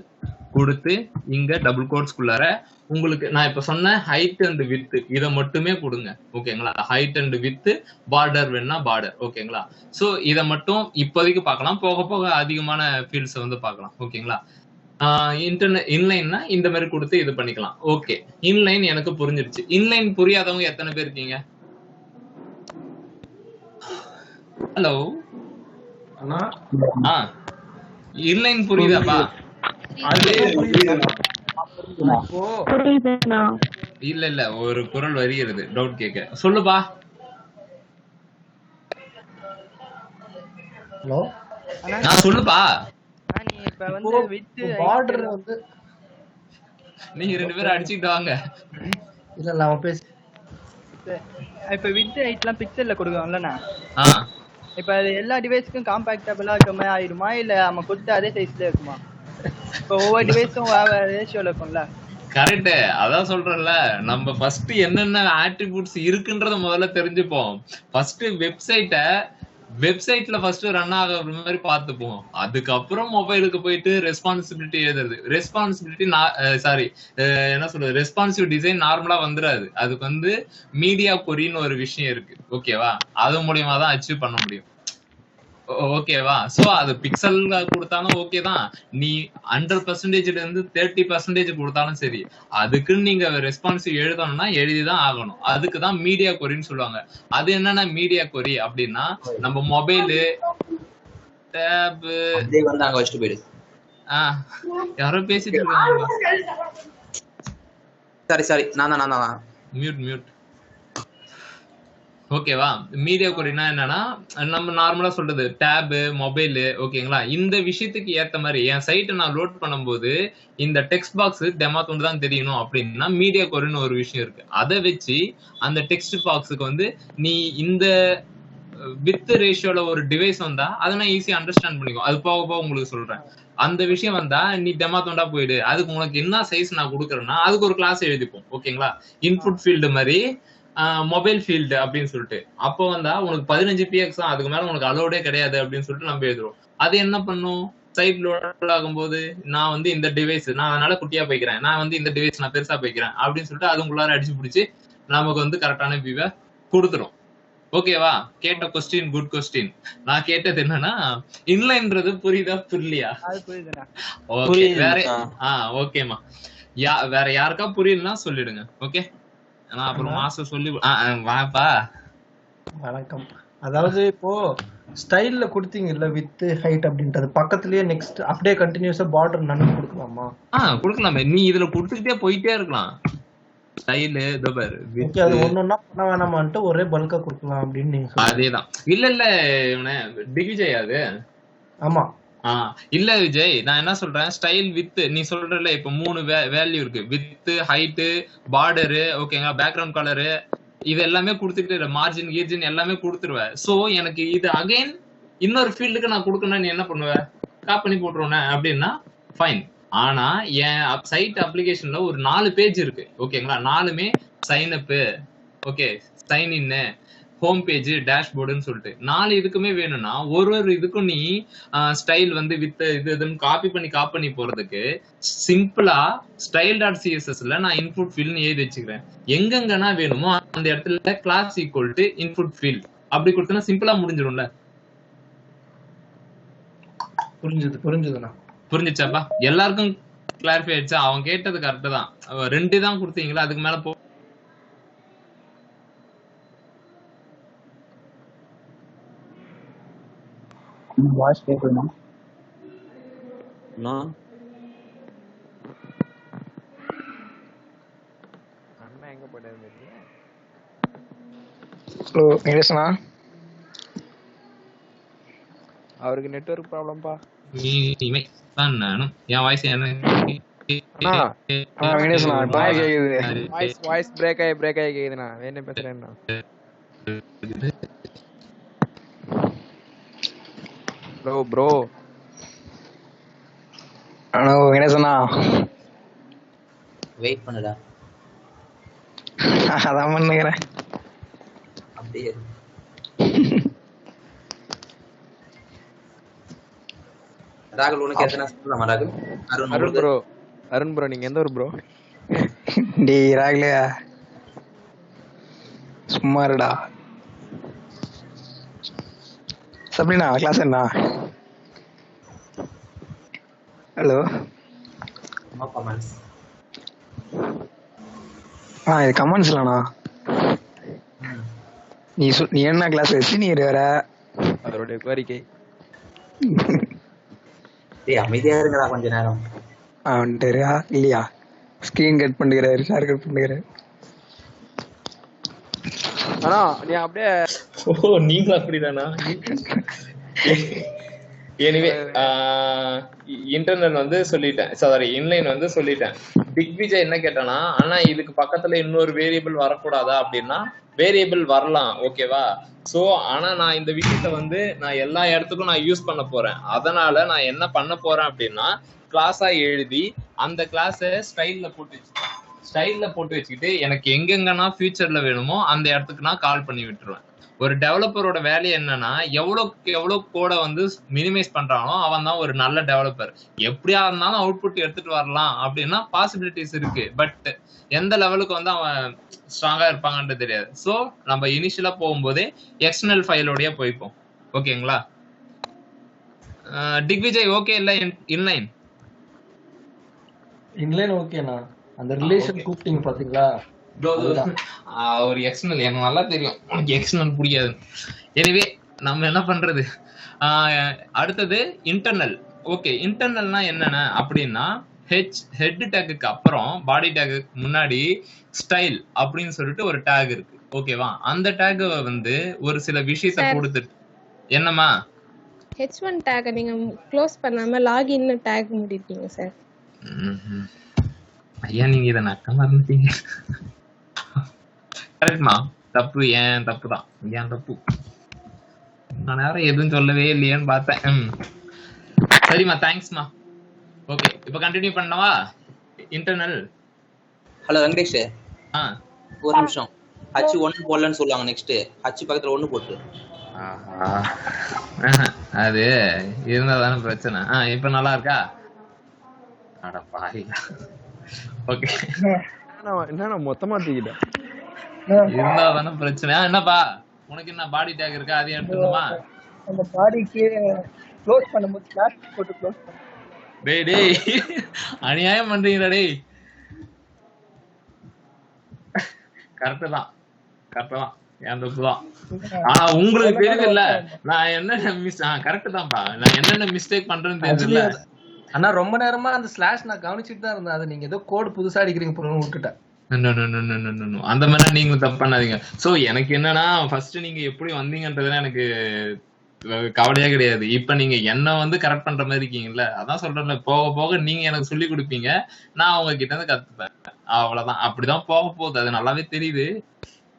கொடுத்து இங்க டபுள் கோட்ஸ்குள்ளார உங்களுக்கு நான் இப்ப சொன்ன ஹைட் அண்ட் வித் இதை மட்டுமே கொடுங்க. ஓகேங்களா, ஹைட் அண்ட் வித், பார்டர் வேணா பார்டர். ஓகேங்களா, சோ இதை மட்டும் இப்போதைக்கு பார்க்கலாம், போக போக அதிகமான ஃபீல்ட்ஸ் வந்து பார்க்கலாம். ஓகேங்களா, இன்லைன்னா இந்த மாதிரி கொடுத்து இது பண்ணிக்கலாம். ஓகே, இன்லைன் எனக்கு புரிஞ்சிருச்சு. இன்லைன் புரியாதவங்க எத்தனை பேர் இருக்கீங்க? ஹலோ, இன்லைன் புரியுதாப்பா? இல்ல ஒரு குரல் வருகிறது, டவுட் கேட்க. சொல்லுப்பா. ஹலோ, நான் சொல்லுப்பா. இப்ப வந்து வித் பார்டர் வந்து நீங்க ரெண்டு பேரும் அடிச்சிட்டு வாங்க. இல்ல நான் பேச இப்ப வித் ஹைட்லாம் பிக்சல்ல கொடுக்கறோம்லண்ணா. இப்ப அது எல்லா டிவைஸ்க்கும் காம்பாக்டபிளா இருக்க மாதிரி ஆயிடுமா, இல்ல நம்ம கொடுத்த அதே சைஸ்ல இருக்குமா? இப்போ ஒவ்வொரு டிவைஸும் ரேஷியோல இருக்கும்ல. கரெக்ட். அதான் சொல்றேன்ல, நம்ம ஃபர்ஸ்ட் என்னென்ன ஆட்ரிபியூட்ஸ் இருக்குன்றத முதல்ல தெரிஞ்சுப்போம். ஃபர்ஸ்ட் வெப்சைட்ல ஃபர்ஸ்ட் ரன் ஆகுற மாதிரி பார்த்துப்போம். அதுக்கப்புறம் மொபைலுக்கு போயிட்டு ரெஸ்பான்சிபிலிட்டி எழுதுறது. ரெஸ்பான்சிபிலிட்டி சாரி என்ன சொல்றது, ரெஸ்பான்சிவ் டிசைன் நார்மலா வந்துடாது. அதுக்கு வந்து மீடியா கொரின்னு ஒரு விஷயம் இருக்கு, ஓகேவா? அது மூலியமா தான் அச்சீவ் பண்ண முடியும், ஓகேவா? சோ அது பிக்சல் கொடுத்தாலும் ஓகே தான். நீ 100% இருந்து 30% கொடுத்தாலும் சரி, அதுக்குன்னு நீங்க ரெஸ்பான்சிவ் எழுதணும்னா எழுதிதான் ஆகணும். அதுக்குதான் மீடியா கொரின்னு சொல்லுவாங்க. அது என்னன்னா மீடியா கொரி அப்படின்னா, நம்ம மொபைலு டேப் வந்து அங்க வச்சுட்டு போயிடு. யாரோ பேசிட்டு இருக்காங்க. சாரி நான் மியூட். ஓகேவா? மீடியா கொரினா என்னன்னா, நம்ம நார்மலா சொல்றது டேப், மொபைல், ஓகேங்களா? இந்த விஷயத்துக்கு ஏத்த மாதிரி என் சைட்டை நான் லோட் பண்ணும்போது இந்த டெக்ஸ்ட் பாக்ஸ் டெமாத்தோண்டு தான் தெரியணும் அப்படின்னா மீடியா கொரின்னு ஒரு விஷயம் இருக்கு. அதை வச்சு அந்த டெக்ஸ்ட் பாக்ஸுக்கு வந்து நீ இந்த வித் ரேஷியோல ஒரு டிவைஸ் வந்தா அதை நான் ஈஸியா அண்டர்ஸ்டாண்ட் பண்ணிக்கும். அது போக போக உங்களுக்கு சொல்றேன். அந்த விஷயம் வந்தா நீ டெமாத்தோண்டா போயிடு. அதுக்கு உனக்கு என்ன சைஸ் நான் கொடுக்குறேன்னா அதுக்கு ஒரு கிளாஸ் எழுதிப்போம், ஓகேங்களா? இன்புட் ஃபீல்டு மாதிரி மொபைல் ஃபீல்டு அப்படின்னு சொல்லிட்டு. அப்போ வந்தா உனக்கு 15 px தான், அதுக்கு மேல உனக்கு அலோடே கிடையாது அப்படின்னு சொல்லிட்டு நம்ம எழுதுறோம். அது என்ன பண்ணும், சைட் லோட் ஆகும்போது நான் வந்து இந்த டிவைஸ் நான் அதனால குட்டியா போய்க்கிறேன், நான் வந்து இந்த டிவைஸ் நான் பெருசா போய்க்கிறேன் அப்படின்னு சொல்லிட்டு அதுக்குள்ளார அடிச்சு பிடிச்சி நமக்கு வந்து கரெக்டான வியூவை கொடுத்துரும். ஓகேவா? கேட்ட கொஸ்டின் குட் கொஸ்டின். நான் கேட்டது என்னன்னா, இன்லைன்றது புரியுதா புரியலையா? ஓகே, வேற ஓகேமா, வேற யாருக்கா புரியலன்னா சொல்லிடுங்க, ஓகே? நான் அப்புறம் மாசம் சொல்லி வாப்பா. வணக்கம். அதாவது இப்போ ஸ்டைல்ல கொடுத்தீங்கல்ல வித் ஹைட் அப்படின்றது பக்கத்துலயே நெக்ஸ்ட் அப்படியே கண்டினியூஸா பார்டர் நன்னு கொடுக்கலாமா? கொடுக்கலாமே. நீ இதுல கொடுத்துக்கிட்டே போயிட்டே இருக்கலாம். ஸ்டைல் தபர் ஓகே, அது ஒண்ணொண்ணா பண்ண வேணாமான்ட்டு ஒரே பல்கா கொடுக்கலாம் அப்படின்னு நீங்க சொல்றீங்க. அதேதான். இல்ல இவனே திக்விஜய் அது. ஆமா. இல்ல விஜய், நான் என்ன சொல்றேன், ஸ்டைல் வித் நீ சொல்றல இப்ப 3 வேல்யூ இருக்கு, வித், ஹைட், பார்டரு, ஓகேங்களா? பேக்ரவுண்ட் கலரு, இது எல்லாமே கொடுத்துட்டு மார்ஜின் கீர்ஜின் எல்லாமே கொடுத்துருவேன். சோ எனக்கு இது அகைன் இன்னொரு ஃபீல்டுக்கு நான் கொடுக்கணும், நீ என்ன பண்ணுவ? காப்பி பண்ணி போட்டுருவேன் அப்படின்னா ஃபைன். ஆனா என் சைட் அப்ளிகேஷன்ல ஒரு 4 பேஜ் இருக்கு, ஓகேங்களா? 4மே sign up, okay, sign in, home page, டேஷ்போர்டுன்னு சொல்லிட்டு 4 இதுக்குமே வேணும்னா ஒரு இதுக்கும் நீ ஸ்டைல் வந்து வித் இதுன்னு காப்பி பண்ணி போறதுக்கு சிம்பிளா style.cssல நான் இன்புட் ஃபீல்ட்னு எழுதி வச்சுக்கிறேன். எங்கெங்கன்னா வேணுமோ அந்த இடத்துல class equal to input field அப்படி கொடுத்தனா சிம்பிளா முடிஞ்சிடும்ல. புரிஞ்சுதுண்ணா. புரிஞ்சிச்சாப்பா? எல்லாருக்கும் கிளாரிஃபை ஆயிடுச்சா? அவன் கேட்டது கரெக்ட் தான். 2 தான் கொடுத்தீங்களா, அதுக்கு மேல போ. வாய்ஸ் கேக்குதுமா? அண்ணா எங்க போயிட்டாரு? ஹலோ வெங்கடேஷனா? அவருக்கு நெட்வொர்க் ப்ராப்ளம்பா. நானும் என் வாய்ஸ் வெங்கடேஷனா பாய் கேக்குது. வாய்ஸ் பிரேக் ஆகி கேக்குதுண்ணா. என்ன பேசுறேன்னா ப்ரோ ஹலோ வெங்கடேஷனா, வெயிட் பண்ணுடா. அதான் பண்ணுகிறேன். அப்படியே ராகுல் உனக்கு எத்தனை சொல்லலாமா? ராகுல் அருண் ப்ரோ நீங்க எந்த ஊர் ப்ரோ? டேய் ராகுலே சும்மா இருடா. சப்ரினா கிளாஸ் என்ன? Hello comments. இது கமெண்ட்ஸ் இல்லண்ணா. நீ என்ன கிளாஸ் வச்சு நீ வேற அவருடைய கோரிக்கை. அமைதியா இருக்கா கொஞ்ச நேரம். வந்துட்டா இல்லையா? ஸ்கிரீன் கட் பண்ணுகிறாரு, ஷேர் கட் பண்ணுகிறாரு. ஆனா நீ அப்படியே நீங்க அப்படிதானா? எனிவே இன்டர்னல் வந்து சொல்லிட்டேன், சாரி இன்லைன் வந்து சொல்லிட்டேன். திக்விஜய் என்ன கேட்டானா, ஆனா இதுக்கு பக்கத்துல இன்னொரு வேரியபிள் வரக்கூடாதா அப்படின்னா வேரியபிள் வரலாம், ஓகேவா? சோ ஆனா நான் இந்த விஷயத்த வந்து நான் எல்லா இடத்துக்கும் நான் யூஸ் பண்ண போறேன். அதனால நான் என்ன பண்ண போறேன் அப்படின்னா கிளாஸா எழுதி அந்த கிளாஸை ஸ்டைல்ல போட்டு வச்சுக்கிட்டு எனக்கு எங்கெங்கன்னா ஃபியூச்சர்ல வேணுமோ அந்த இடத்துக்கு நான் கால் பண்ணி விட்டுருவேன். ஒரு டெவலப்பரோட வேலை என்னன்னா எவ்வளவு கோடை வந்து மினிமைஸ் பண்றானோ அவன் தான் ஒரு நல்ல டெவலப்பர். எப்படியா இருந்தாலும் அவுட்புட் எடுத்துட்டு வரலாம் அப்படின்னா பாசிபிலிட்டிஸ் இருக்கு. பட் எந்த லெவலுக்கு வந்து அவன் ஸ்ட்ராங்கா இருப்பாங்கன்றது தெரியாது. ஸோ நம்ம இனிஷியலா போகும்போதே எக்ஸ்டர்னல் ஃபைலோடய போய்ப்போம். ஓகேங்களா? திக்விஜய் ஓகே இல்ல? இன்லைன் ஓகேண்ணா. அந்த ரிலேஷன் கூப்பிட்டீங்க பாத்தீங்களா? ஒரு எக்ஸ்டர்னல் எனக்கு நல்லா தெரியும், உனக்கு எக்ஸ்டர்னல் புரியாது. எனவே நம்ம என்ன பண்றது? அடுத்தது இன்டர்னல். ஓகே, இன்டர்னல்னா என்னென்ன அப்படின்னா ஹெட் டேக்குக்கு அப்புறம் பாடி டேக்குக்கு முன்னாடி ஸ்டைல் அப்படின்னு சொல்லிட்டு ஒரு டேக் இருக்கு. ஓகேவா? அந்த டேக் வந்து ஒரு சில விஷயத்தை கொடுத்துட்டு என்னமா H1 டேக் நீங்க க்ளோஸ் பண்ணாம லாகின் டேக் முடிப்பீங்க சார். ஐயா நீங்க இத நக்க மறந்துட்டீங்க. கரெக்ட்மா? தப்பு ஏன் தப்பு தான், ஏன் தப்பு? நான் யாரும் எதுவும் சொல்லவே இல்லையேன்னு பார்த்தேன். சரிம்மா, தேங்க்ஸ்மா. ஓகே, இப்போ கண்டினியூ பண்ணவா? இன்டர்னல். ஹலோ வெங்கடேஷ், ஒரு நிமிஷம். H1 போடலன்னு சொல்லுவாங்க. நெக்ஸ்ட் H பக்கத்துல 1 போட்டு. அது இருந்தா தானே பிரச்சனை. இப்ப நல்லா இருக்கா? அட பாருங்க. ஓகே, என்ன மொத்தமா தூக்கிட்ட? இருந்தா தானே பிரச்சனை. என்னப்பா உனக்கு என்ன பாடி டேக் இருக்கா? அதையும் எடுத்துக்கணுமா? அந்த பாடிக்கு க்ளோஸ் பண்ணும்போது கிளாஸ் போட்டு க்ளோஸ் பண்ணு. டேய் அநியாயம் பண்றீங்கடா டேய். கரெக்ட் தான் என் தப்பு தான். ஆனா உங்களுக்கு தெரியுது இல்ல நான் என்னென்ன கரெக்ட் தான்ப்பா, நான் என்னென்ன மிஸ்டேக் பண்றேன்னு தெரியுது. ஆனா ரொம்ப நேரமா அந்த ஸ்லாஷ் நான் கவனிச்சுட்டு தான் இருந்தேன். அது நீங்க ஏதோ கோட் புதுசா அடிக்கிறீங்க போறோம்னு விட்டுட்டேன். அந்த மாதிரி நீங்களும் தப்பு பண்ணாதீங்க. சோ எனக்கு என்னன்னா ஃபர்ஸ்ட் நீங்க எப்படி வந்தீங்கன்றதுல எனக்கு கவலையா கிடையாது. இப்ப நீங்க என்ன வந்து கரெக்ட் பண்ற மாதிரி இருக்கீங்கல்ல, அதான் சொல்றேன்ல, போக போக நீங்க எனக்கு சொல்லி கொடுப்பீங்க, நான் உங்ககிட்ட இருந்து கத்துப்பேன். அவ்வளவுதான், அப்படிதான் போக போகுது. அது நல்லாவே தெரியுது.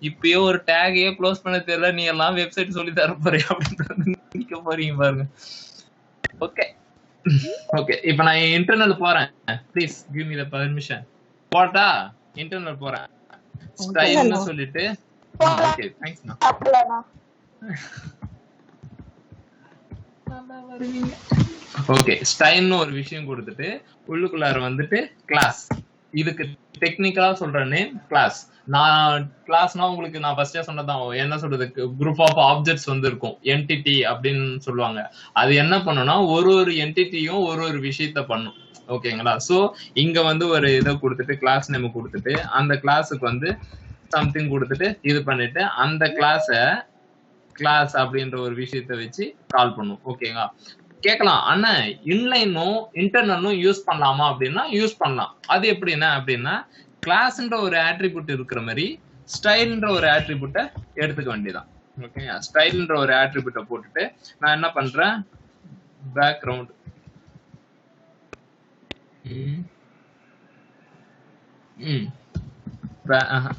இப்பயே ஒரு டேகையே க்ளோஸ் பண்ண தெரியல, நீ எல்லாம் வெப்சைட் சொல்லி தர போறீங்க அப்படின்றது நிக்க போறீங்க பாருங்க. ஓகே ஓகே, இப்ப நான் இன்டர்னல் போறேன். Please give me the permission. போட்டா இன்டர்னல் போறேன். ஸ்டைல்னு சொல்லிட்டு ஓகே தேங்க்ஸ்ண்ணா. ஓகே, ஸ்டைல்னு ஒரு விஷயம் கொடுத்துட்டு உள்ளுக்குள்ளார வந்துட்டு கிளாஸ். இதுக்கு டெக்னிக்கலா சொல்ற நேம் கிளாஸ். நான் கிளாஸ்னா உங்களுக்கு நான் ஃபர்ஸ்டே சொன்னதான், என்ன சொல்றது, குரூப் ஆஃப் ஆப்ஜெக்ட்ஸ் வந்து இருக்கும், என்டிட்டி அப்படின்னு சொல்லுவாங்க. அது என்ன பண்ணும்னா ஒரு என்டிட்டியும் ஒரு விஷயத்த பண்ணும். ஓகேங்களா? சோ இங்க வந்து ஒரு இதை கொடுத்துட்டு கிளாஸ் நேம் கொடுத்துட்டு அந்த கிளாஸுக்கு வந்து சம்திங் கொடுத்துட்டு இது பண்ணிட்டு அந்த கிளாஸ் அப்படின்ற ஒரு விஷயத்த வச்சு கால் பண்ணும். ஓகேங்களா? கேட்கலாம், அண்ணா இன்லைனும் இன்டர்னலும் யூஸ் பண்ணலாமா அப்படின்னா யூஸ் பண்ணலாம். அது எப்படின்னா அப்படின்னா கிளாஸ்ன்ற ஒரு ஆட்ரிபியூட் இருக்கிற மாதிரி ஸ்டைல்ன்ற ஒரு ஆட்ரிபியூட்டை எடுத்துக்க வேண்டியதான். ஓகேங்க? ஸ்டைல்ன்ற ஒரு ஆட்ரிபியூட்டை போட்டுட்டு நான் என்ன பண்றேன், பேக்ரவுண்ட்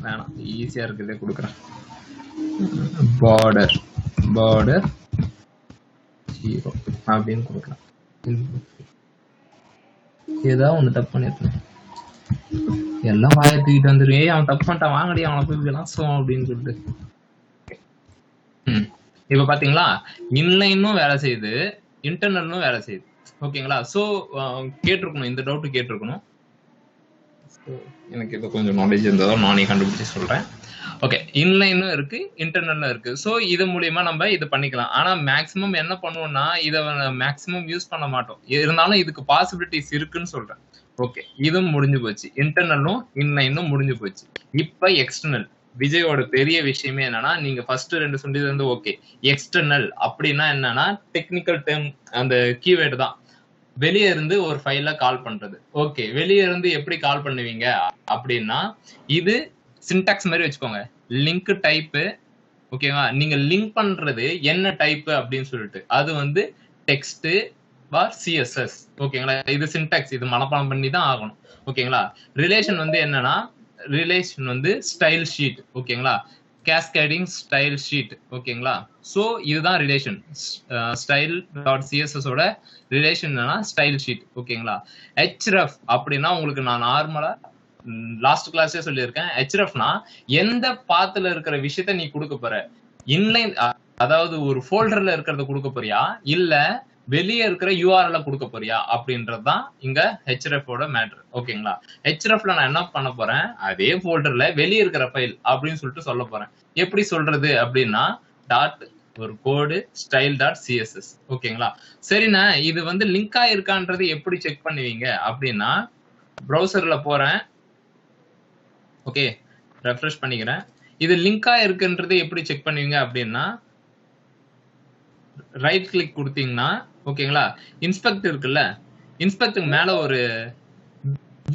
வேணாம், ஈஸியா இருக்கிறதே கொடுக்குறேன். பார்டர் 0 அப்படின்னு கொடுக்கலாம். ஏதாவது ஒண்ணு தப்பு பண்ணிருக்கேன், எல்லாம் வாயை தூக்கிட்டு வந்துரு. அவன் தப்பு பண்ணிட்டான், வாங்கடி அவனை போய் விளாசுவோம் அப்படின்னு சொல்லிட்டு. இப்ப பாத்தீங்களா, இன்லைனும் வேலை செய்யுது, இன்டர்னலும் வேலை செய்யுது. ஓகேங்களா? சோ கேட்டிருக்கணும், இந்த டவுட் கேட்டிருக்கணும். எனக்கு இது கொஞ்சம் நாலேஜ் இருந்ததோ நானே கண்டுபிடிச்சு சொல்றேன். ஓகே, இன்லைனும் இருக்கு, இன்டர்னலும் இருக்கு. ஸோ இது மூலியமா நம்ம இது பண்ணிக்கலாம். ஆனா மேக்சிமம் என்ன பண்ணுவோம்னா இதை மேக்சிமம் யூஸ் பண்ண மாட்டோம். இருந்தாலும் இதுக்கு பாசிபிலிட்டிஸ் இருக்குன்னு சொல்றேன். ஓகே, இதுவும் முடிஞ்சு போச்சு, இன்டர்னலும் இன்லைனும் முடிஞ்சு போச்சு. இப்ப எக்ஸ்டர்னல். விஜயோட பெரிய விஷயமே என்னன்னா, நீங்க ஃபர்ஸ்ட் 2 சொன்னது வந்து ஓகே. எக்ஸ்டர்னல் அப்படின்னா என்னன்னா டெக்னிக்கல் டேர்ம், அந்த கீவேர்டு தான். வெளியே இருந்து ஒரு ஃபைல கால் பண்றது. ஓகே, வெளியே இருந்து எப்படி கால் பண்ணுவீங்க அப்படின்னா இது சின்டாக்ஸ் மாதிரி வச்சுக்கோங்க. Link type. ஓகேவா? நீங்க லிங்க் பண்றது என்ன டைப் அப்படின்னு சொல்லிட்டு அது வந்து டெக்ஸ்ட் ஆர் சிஎஸ்எஸ். ஓகேங்களா? இது சின்டாக்ஸ், இது மனப்பாடம் பண்ணி தான் ஆகணும். ஓகேங்களா? ரிலேஷன் வந்து என்னன்னா, ரிலேஷன் வந்து ஸ்டைல் ஷீட். ஓகேங்களா? Cascading style sheet. ஓகேங்களா? ஸோ இதுதான் ரிலேஷன். ஸ்டைல் டாட் சிஎஸ்எஸோட ரிலேஷன் என்னன்னா ஸ்டைல் ஷீட். ஓகேங்களா? ஹெச்ரஃப் அப்படின்னா உங்களுக்கு நான் நார்மலா லாஸ்ட் கிளாஸே சொல்லியிருக்கேன். ஹெச்ரஃப்னா எந்த பாத்துல இருக்கிற விஷயத்த நீ கொடுக்க போற, இன்லைன் அதாவது ஒரு ஃபோல்டர்ல இருக்கிறத கொடுக்க போறியா இல்ல வெளியே இருக்கிற யூஆர்எல்ல கொடுக்க போறியா அப்படின்றது தான் இங்க ஹெச்ரஃபோட மேட்டர். ஓகேங்களா? ஹெச்ரஃப்ல நான் என்ன பண்ண போறேன், அதே ஃபோல்டர்ல வெளியே இருக்கிற ஃபைல் அப்படின்னு சொல்லிட்டு சொல்ல போறேன். எப்படி சொல்றது அப்படின்னா டாட் ஒரு கோடு ஸ்டைல் டாட் சிஎஸ்எஸ். ஓகேங்களா? சரிண்ணா, இது வந்து லிங்க் ஆயிருக்கான்றது எப்படி செக் பண்ணுவீங்க அப்படின்னா ப்ரௌசர்ல போறேன். ஓகே, ரெஃப்ரெஷ் பண்ணிக்கிறேன். இது லிங்கா இருக்குன்றது எப்படி செக் பண்ணுவீங்க அப்படின்னா ரைட் கிளிக் கொடுத்தீங்கன்னா ஓகேங்களா, இன்ஸ்பெக்ட் இருக்குல்ல, இன்ஸ்பெக்ட் மேல ஒரு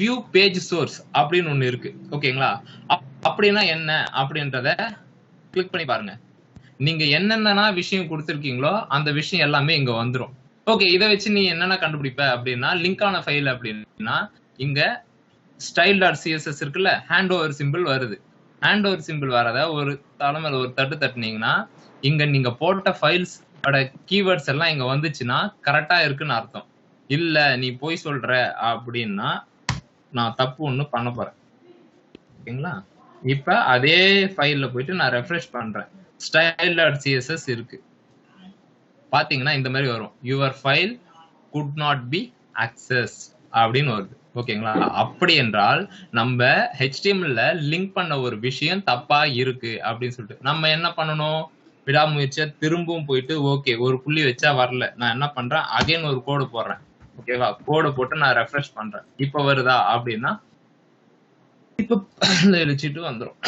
வியூ பேஜ் சோர்ஸ் அப்படின்னு ஒண்ணு இருக்கு. ஓகேங்களா? அப்படின்னா என்ன அப்படின்றத கிளிக் பண்ணி பாருங்க. நீங்க என்னென்ன விஷயம் கொடுத்துருக்கீங்களோ அந்த விஷயம் எல்லாமே இங்க வந்துடும். ஓகே, இதை வச்சு நீ என்னென்ன கண்டுபிடிப்ப அப்படின்னா லிங்கான ஃபைல் அப்படின்னா இங்க ஸ்டைல் டாட் சிஎஸ்எஸ் இருக்குல்ல, ஹேண்ட் ஓவர் சிம்பிள் வருது. ஹேண்ட் ஓவர் சிம்பிள் வரத ஒரு தலைமையில ஒரு தட்டு தட்டுனீங்கன்னா இங்க நீங்க போட்ட ஃபைல்ஸ் கீவேர்ட்ஸ் எல்லாம் இங்க வந்துச்சுன்னா கரெக்டா இருக்குன்னு அர்த்தம். இல்ல நீ போய் சொல்ற அப்படின்னா நான் தப்பு ஒண்ணு பண்ண போறேன். ஓகேங்களா? இப்ப அதே ஃபைல்ல போயிட்டு நான் ரெஃப்ரெஷ் பண்றேன். ஸ்டைல் டாட் சிஎஸ்எஸ் இருக்கு. பாத்தீங்கன்னா இந்த மாதிரி வரும், your file could not be access அப்படின்னு வருது. ஓகேங்களா? அப்படி என்றால் நம்ம HTML லிங்க் பண்ண ஒரு விஷயம் தப்பா இருக்கு அப்படின்னு சொல்லிட்டு நம்ம என்ன பண்ணணும், விடாமுயற்சியா திரும்பவும் போயிட்டு ஓகே ஒரு புள்ளி வச்சா வரல, நான் என்ன பண்றேன் அகைன் ஒரு கோடு போடுறேன். ஓகேவா? கோடு போட்டு நான் ரெஃப்ரெஷ் பண்றேன். இப்ப வருதா அப்படின்னா இப்ப எழுச்சிட்டு வந்துடும்.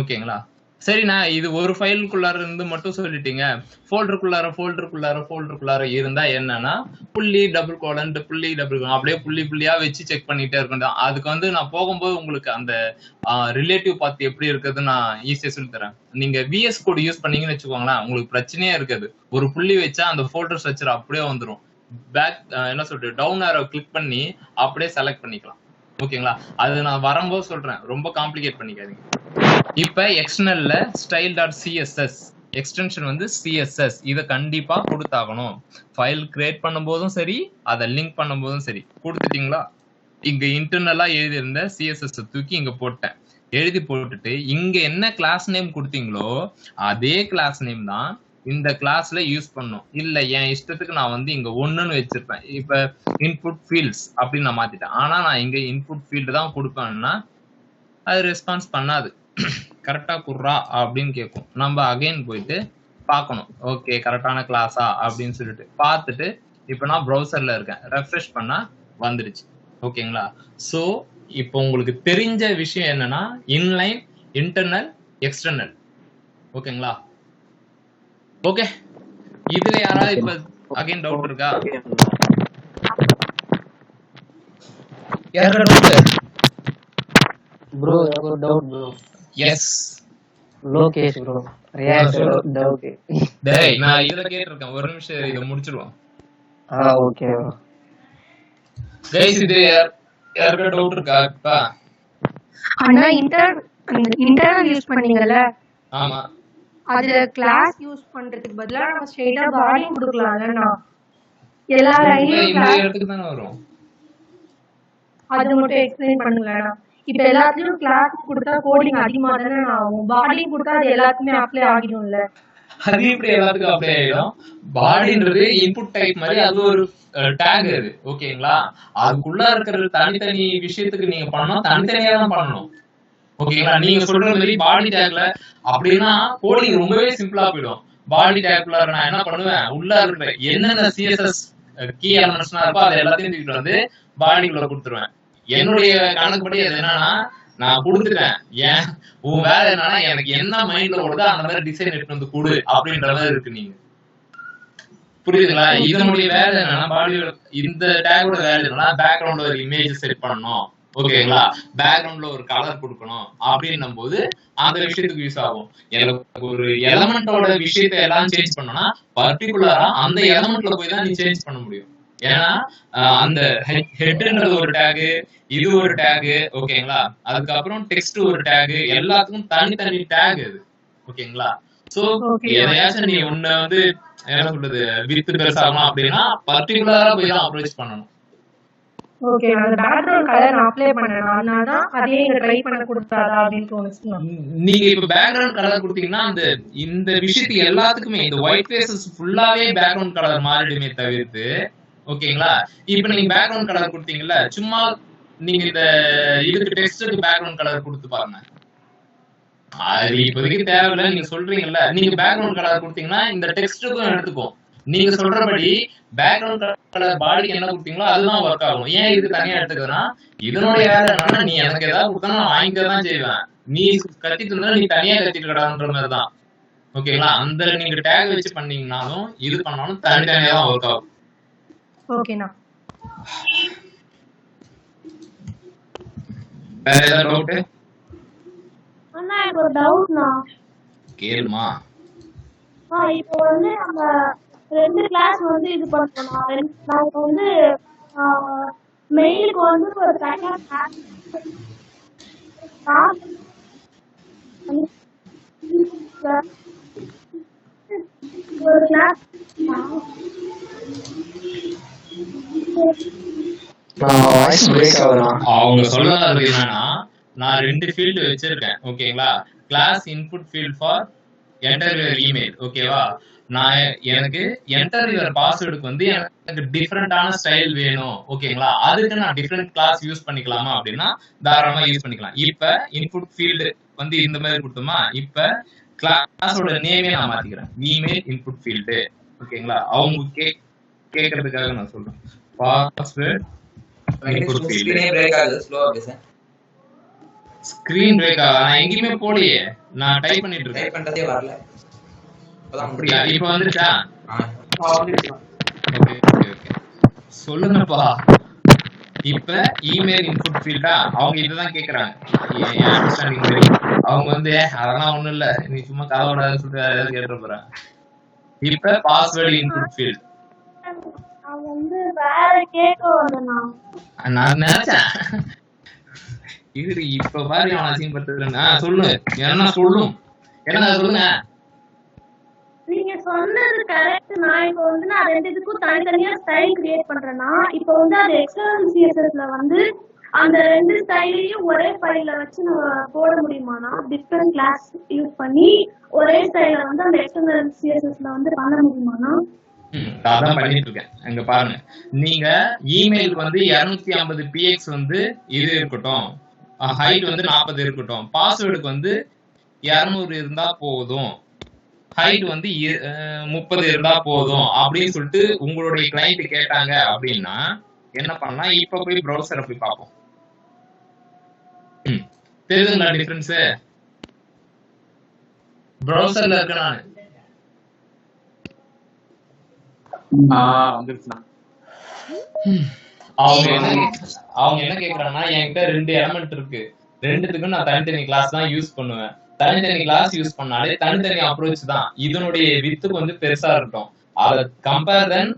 ஓகேங்களா? சரிண்ணா, இது ஒரு ஃபைலுக்குள்ளார இருந்து மட்டும் சொல்லிட்டீங்க. ஃபோல்டருக்குள்ளார இருந்தா என்னன்னா புள்ளி டபுள் கோலன் புள்ளி டபுள் அப்படியே புள்ளி புள்ளியா வச்சு செக் பண்ணிட்டே இருக்கணும். அதுக்கு வந்து நான் போகும்போது உங்களுக்கு அந்த ரிலேட்டிவ் பார்த்து எப்படி இருக்குது நான் ஈஸியா சொல்லி தரேன். நீங்க VS கோட் யூஸ் பண்ணீங்கன்னு வச்சுக்கோங்களேன், உங்களுக்கு பிரச்சனையே இருக்காது. ஒரு புள்ளி வச்சா அந்த ஃபோல்டர் ஸ்ட்ரக்சர் அப்படியே வந்துடும். பேக் என்ன சொல்றது, டவுன் ஆரோ கிளிக் பண்ணி அப்படியே செலக்ட் பண்ணிக்கலாம். ஓகேங்களா? அது நான் வரும்போது சொல்றேன், ரொம்ப காம்ப்ளிகேட் பண்ணிக்காதீங்க. இப்ப எக்ஸ்டர்னல்ல ஸ்டைல் டாட் சிஎஸ்எஸ் எக்ஸ்டென்ஷன் வந்து சிஎஸ்எஸ் இதை கண்டிப்பா கொடுத்தாகணும். ஃபைல் கிரியேட் பண்ணும் போதும் சரி, அதை லிங்க் பண்ணும் போதும் சரி கொடுத்துட்டீங்களா. இங்க இன்டர்னலா எழுதி இருந்த சிஎஸ்எஸ் தூக்கி இங்க போட்டேன். எழுதி போட்டுட்டு இங்க என்ன கிளாஸ் நேம் கொடுத்தீங்களோ அதே கிளாஸ் நேம் தான் இந்த கிளாஸ்ல யூஸ் பண்ணும். இல்ல என் இஷ்டத்துக்கு நான் வந்து இங்க ஒண்ணுன்னு வச்சிருப்பேன். இப்ப இன்புட் ஃபீல்ட்ஸ் அப்படின்னு நான் மாத்திட்டேன். ஆனா நான் இங்க இன்புட் ஃபீல்டு தான் கொடுப்பேன்னா அது ரெஸ்பான்ஸ் பண்ணாது. கரெக்டா குர்ரா அப்படின்னு கேட்கும். நம்ம அகைன் போயிட்டு பார்க்கணும், ஓகே கரெக்டான கிளாஸா அப்படின்னு சொல்லிட்டு பார்த்துட்டு இப்ப நான் ப்ரௌசர்ல இருக்கேன், ரெஃப்ரெஷ் பண்ணா வந்துருச்சு. ஓகேங்களா? சோ இப்போ உங்களுக்கு தெரிஞ்ச விஷயம் என்னன்னா இன்லைன், இன்டர்னல், எக்ஸ்டர்னல். ஓகேங்களா? ஓகே, இதுல யாராவது இப்ப அகைன் டவுட் இருக்கா? ப்ரோ எனக்கு ஒரு doubt bro. Yes Lokesh bro, React doubt. டேய் நான் இதுல கேட்டிருக்கேன், ஒரு நிமிஷம் இத முடிச்சிடுவோம். Okay bro. கைஸ் இது யாருக்கு டவுட் இருக்கா? இப்ப அண்ணா இன்டர்னல் யூஸ் பண்ணீங்கல்ல, ஆமா, அதுல கிளாஸ் யூஸ் பண்றதுக்கு பதிலா நம்ம ஸ்ட்ரைட்டா பாடி கொடுக்கலாம்லண்ணா. எல்லா லைன்லயும் இந்த இடத்துக்கு தான வரும். அது மட்டும் எக்ஸ்பிளைன் பண்ணுங்களேண்ணா. இப்ப எல்லாத்துலயும் கிளாஸ் கொடுத்தா கோடிங் அதிகமா தானே ஆகும், பாடி கொடுத்தா அது எல்லாத்துக்குமே அப்ளை ஆகிடும்ல. அது எப்படி எல்லாத்துக்கும் அப்ளை ஆயிடும்? பாடின்றது இன்புட் டைப் மாதிரி, அது ஒரு டேக் அது. ஓகேங்களா? அதுக்குள்ள இருக்கிற தனித்தனி விஷயத்துக்கு நீங்க பண்ணணும், தனித்தனியா தான் பண்ணணும். ஓகேங்களா? நீங்க சொல்ற மாதிரி பாடி டேக்ல அப்படின்னா கோடிங் ரொம்பவே சிம்பிளா போயிடும். பாடி டேக்ல நான் என்ன பண்ணுவேன், உள்ள இருக்கிற என்னென்ன சிஎஸ்எஸ் கீ எலிமெண்ட்ஸ்னா இருக்கோ அதை எல்லாத்தையும் தூக்கிட்டு வந்து பாடிக்குள்ள கொடுத்துருவேன். என்னுடைய கணக்குப்படி அது என்னன்னா நான் கொடுத்துட்டேன், ஏன் உன் வேலை என்னன்னா எனக்கு என்ன மைண்ட்ல ஓடுதோ அந்த மாதிரி டிசைன் எடுத்து வந்து கொடு அப்படின்ற மாதிரி இருக்கு. நீங்க புரியுதுங்களா? இதனுடைய வேலை என்னன்னா பாடியோட இந்த டேகோட வேலை என்னன்னா பேக்ரவுண்ட்ல ஒரு இமேஜ் செட் பண்ணணும். ஓகேங்களா? பேக்ரவுண்ட்ல ஒரு கலர் கொடுக்கணும் அப்படின்னும் போது அந்த விஷயத்துக்கு யூஸ் ஆகும். எனக்கு ஒரு எலமெண்டோட விஷயத்தை எல்லாம் சேஞ்ச் பண்ணனா பர்டிகுலரா அந்த எலமெண்ட்ல போய் தான் நீ சேஞ்ச் பண்ண முடியும். ஏன்னா அந்த ஹெட்ன்றது ஒரு டேகு, இது ஒரு டேகு. ஓகேங்களா? அதுக்கப்புறம் டெக்ஸ்ட் ஒரு டேகு, எல்லாத்துக்கும் தனித்தனி டேக் அது. ஓகேங்களா? சோ ஓகே எதையாச்சும் நீ உன்னை வந்து என்ன சொல்றது வித்து பெருசாகணும் அப்படின்னா பர்டிகுலரா போய் தான் அப்ரோச் பண்ணணும். ஓகே அந்த பேக்ரவுண்ட் கலர் நான் அப்ளை பண்ணேன், அதனால தான் அதே இங்க ட்ரை பண்ண கொடுத்தாதா அப்படின்னு தோணுச்சுண்ணா. நீங்க இப்ப பேக்ரவுண்ட் கலர் கொடுத்தீங்கன்னா இந்த விஷயத்துக்கு எல்லாத்துக்குமே இந்த ஒயிட் ஃபேஸஸ் ஃபுல்லாவே பேக்ரவுண்ட் கலர் மாறிடுமே தவிர்த்து, ஓகேங்களா? இப்ப நீங்க பேக்ரவுண்ட் கலர் கொடுத்தீங்கல்ல, சும்மா நீங்க இந்த இதுக்கு டெக்ஸ்டுக்கு பேக்ரவுண்ட் கலர் கொடுத்து பாருங்க. அது இப்போதைக்கு தேவையில்ல. நீங்க சொல்றீங்கல்ல, நீங்க பேக்ரவுண்ட் கலர் கொடுத்தீங்கன்னா இந்த டெக்ஸ்டுக்கும் எடுத்துக்கும். நீங்க சொல்றபடி பேக்ரவுண்ட் கலர் பாடிக்கு என்ன கொடுத்தீங்களோ அதுதான் ஒர்க் ஆகும். ஏன் இதுக்கு தனியா எடுத்துக்கிறதுனா, இதனுடைய வேலை என்னன்னா நீ எனக்கு ஏதாவது கொடுத்தா நான் வாங்கிக்கதான் செய்வேன். நீ கத்திட்டு இருந்தா நீ தனியா கத்திட்டு கிடான்ற மாதிரிதான். ஓகேங்களா? அந்த நீங்க டேக் வச்சு பண்ணீங்கன்னாலும் இது பண்ணாலும் தனித்தனியா தான் ஒர்க் ஆகும். ஓகேண்ணா. வேற ஏதாவது டவுட் அண்ணா எனக்கு ஒரு டவுட்ண்ணா. கேளுமா? இப்போ வந்து நம்ம 2 கிளாஸ் வந்து இது பண்ணணும். நான் இப்போ வந்து மெயிலுக்கு வந்து ஒரு தனியா ஒரு கிளாஸ் வாய்ஸ் பிரேக் ஆகுறான். அவங்க சொல்றது என்னன்னா, நான் 2 ஃபீல்டு வச்சிருக்கேன். ஓகேங்களா? Class input field for enter your email. ஓகேவா? நான் எனக்கு என்டர் யுவர் பாஸ்வேர்டுக்கு வந்து எனக்கு டிஃப்ரெண்டான ஸ்டைல் வேணும். ஓகேங்களா? அதுக்கு நான் டிஃப்ரெண்ட் கிளாஸ் யூஸ் பண்ணிக்கலாமா அப்படின்னா தாராளமா யூஸ் பண்ணிக்கலாம். இப்ப இன்புட் ஃபீல்டு வந்து இந்த மாதிரி கொடுத்தோமா, இப்ப கிளாஸோட நேமே நான் மாத்திக்கிறேன், இமெயில் இன்புட் ஃபீல்டு. ஓகேங்களா? அவங்க கேட்கறதுக்காக நான் சொல்றேன். Password input field. Screen break ஆகுது. நான் எங்கேயுமே போலையே, நான் டைப் பண்ணிட்டு இருக்கேன். டைப் பண்றதே வரல. அப்படியா? இப்ப வந்துருச்சா? சொல்லுங்கப்பா. இப்ப இமெயில் இன்புட் ஃபீல்டா அவங்க இதுதான் கேக்குறாங்க. அவங்க வந்து அதெல்லாம் ஒண்ணும் இல்ல, நீ சும்மா கதவோட சொல்லிட்டு ஏதாவது கேட்டு போறாங்க. இப்ப பாஸ்வேர்டு இன்புட் ஃபீல்ட் வந்து வேற கேட்க வந்தேண்ணா. நான் நினைச்சேன் இது இப்ப பாரு அவன் அசிங்கப்படுத்துறேன்னா. சொல்லு என்ன சொல்லும், என்ன சொல்லுங்க. நீங்க சொன்னது கரெக்ட். நான் இப்போ வந்து நான் 2 இதுக்கும் தனித்தனியா ஸ்டைல் கிரியேட் பண்றேன்னா, இப்போ வந்து அது எக்ஸ்டர்னல் சிஎஸ்எஸ்ல வந்து அந்த 2 ஸ்டைலையும் ஒரே ஃபைல்ல வச்சு நம்ம போட முடியுமானா? டிஃபரெண்ட் கிளாஸ் யூஸ் பண்ணி ஒரே ஸ்டைல வந்து அந்த எக்ஸ்டர்னல் சிஎஸ்எஸ்ல வந்து பண்ண முடியுமானா? அதான் பண்ணிட்டு இருக்கேன். அங்க பாருங்க, நீங்க இமெயிலுக்கு வந்து 250 px வந்து இது இருக்கட்டும், ஹைட் வந்து 40 இருக்கட்டும், பாஸ்வேர்டுக்கு வந்து 200 இருந்தா போதும், ஹைட் வந்து 30 இருந்தா போதும் அப்படின்னு சொல்லிட்டு உங்களுடைய கிளைண்ட் கேட்டாங்க அப்படின்னா என்ன பண்ணலாம்? இப்ப போய் ப்ரௌசரை போய் பார்ப்போம். தெரியுதுங்களா டிஃபரன்ஸ்? ப்ரௌசர்ல இருக்க நான் அவங்க என்ன கேக்குறாங்கன்னா, என்கிட்ட 2 எலமெண்ட் இருக்கு, 2த்துக்கும் நான் தனித்தனி கிளாஸ் தான் யூஸ் பண்ணுவேன். தனித்தனி கிளாஸ் யூஸ் பண்ணாலே தனித்தனி அப்ரோச் தான். இதனுடைய வித்துக்கு வந்து பெருசா இருக்கட்டும், அதை கம்பேர் தென்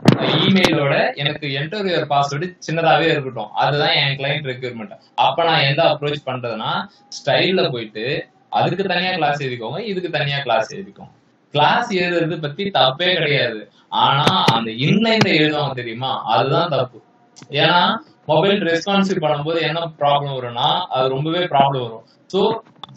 இமெயிலோட எனக்கு என்டர் யுவர் பாஸ்வேர்டு சின்னதாவே இருக்கட்டும். அதுதான் என் கிளைண்ட் ரெக்யூர்மெண்ட். அப்ப நான் எந்த அப்ரோச் பண்றதுன்னா, ஸ்டைல்ல போயிட்டு அதுக்கு தனியா கிளாஸ் எழுதிக்கோங்க, இதுக்கு தனியா கிளாஸ் எழுதிக்கோங்க. கிளாஸ் எழுதுறது பத்தி தப்பே கிடையாது. ஆனா அந்த இன்லைன்ல எழுதுவாங்க தெரியுமா, அதுதான் தப்பு. ஏன்னா மொபைல் ரெஸ்பான்சிவ் பண்ணும்போது என்ன ப்ராப்ளம் வரும்னா, அது ரொம்பவே ப்ராப்ளம் வரும். So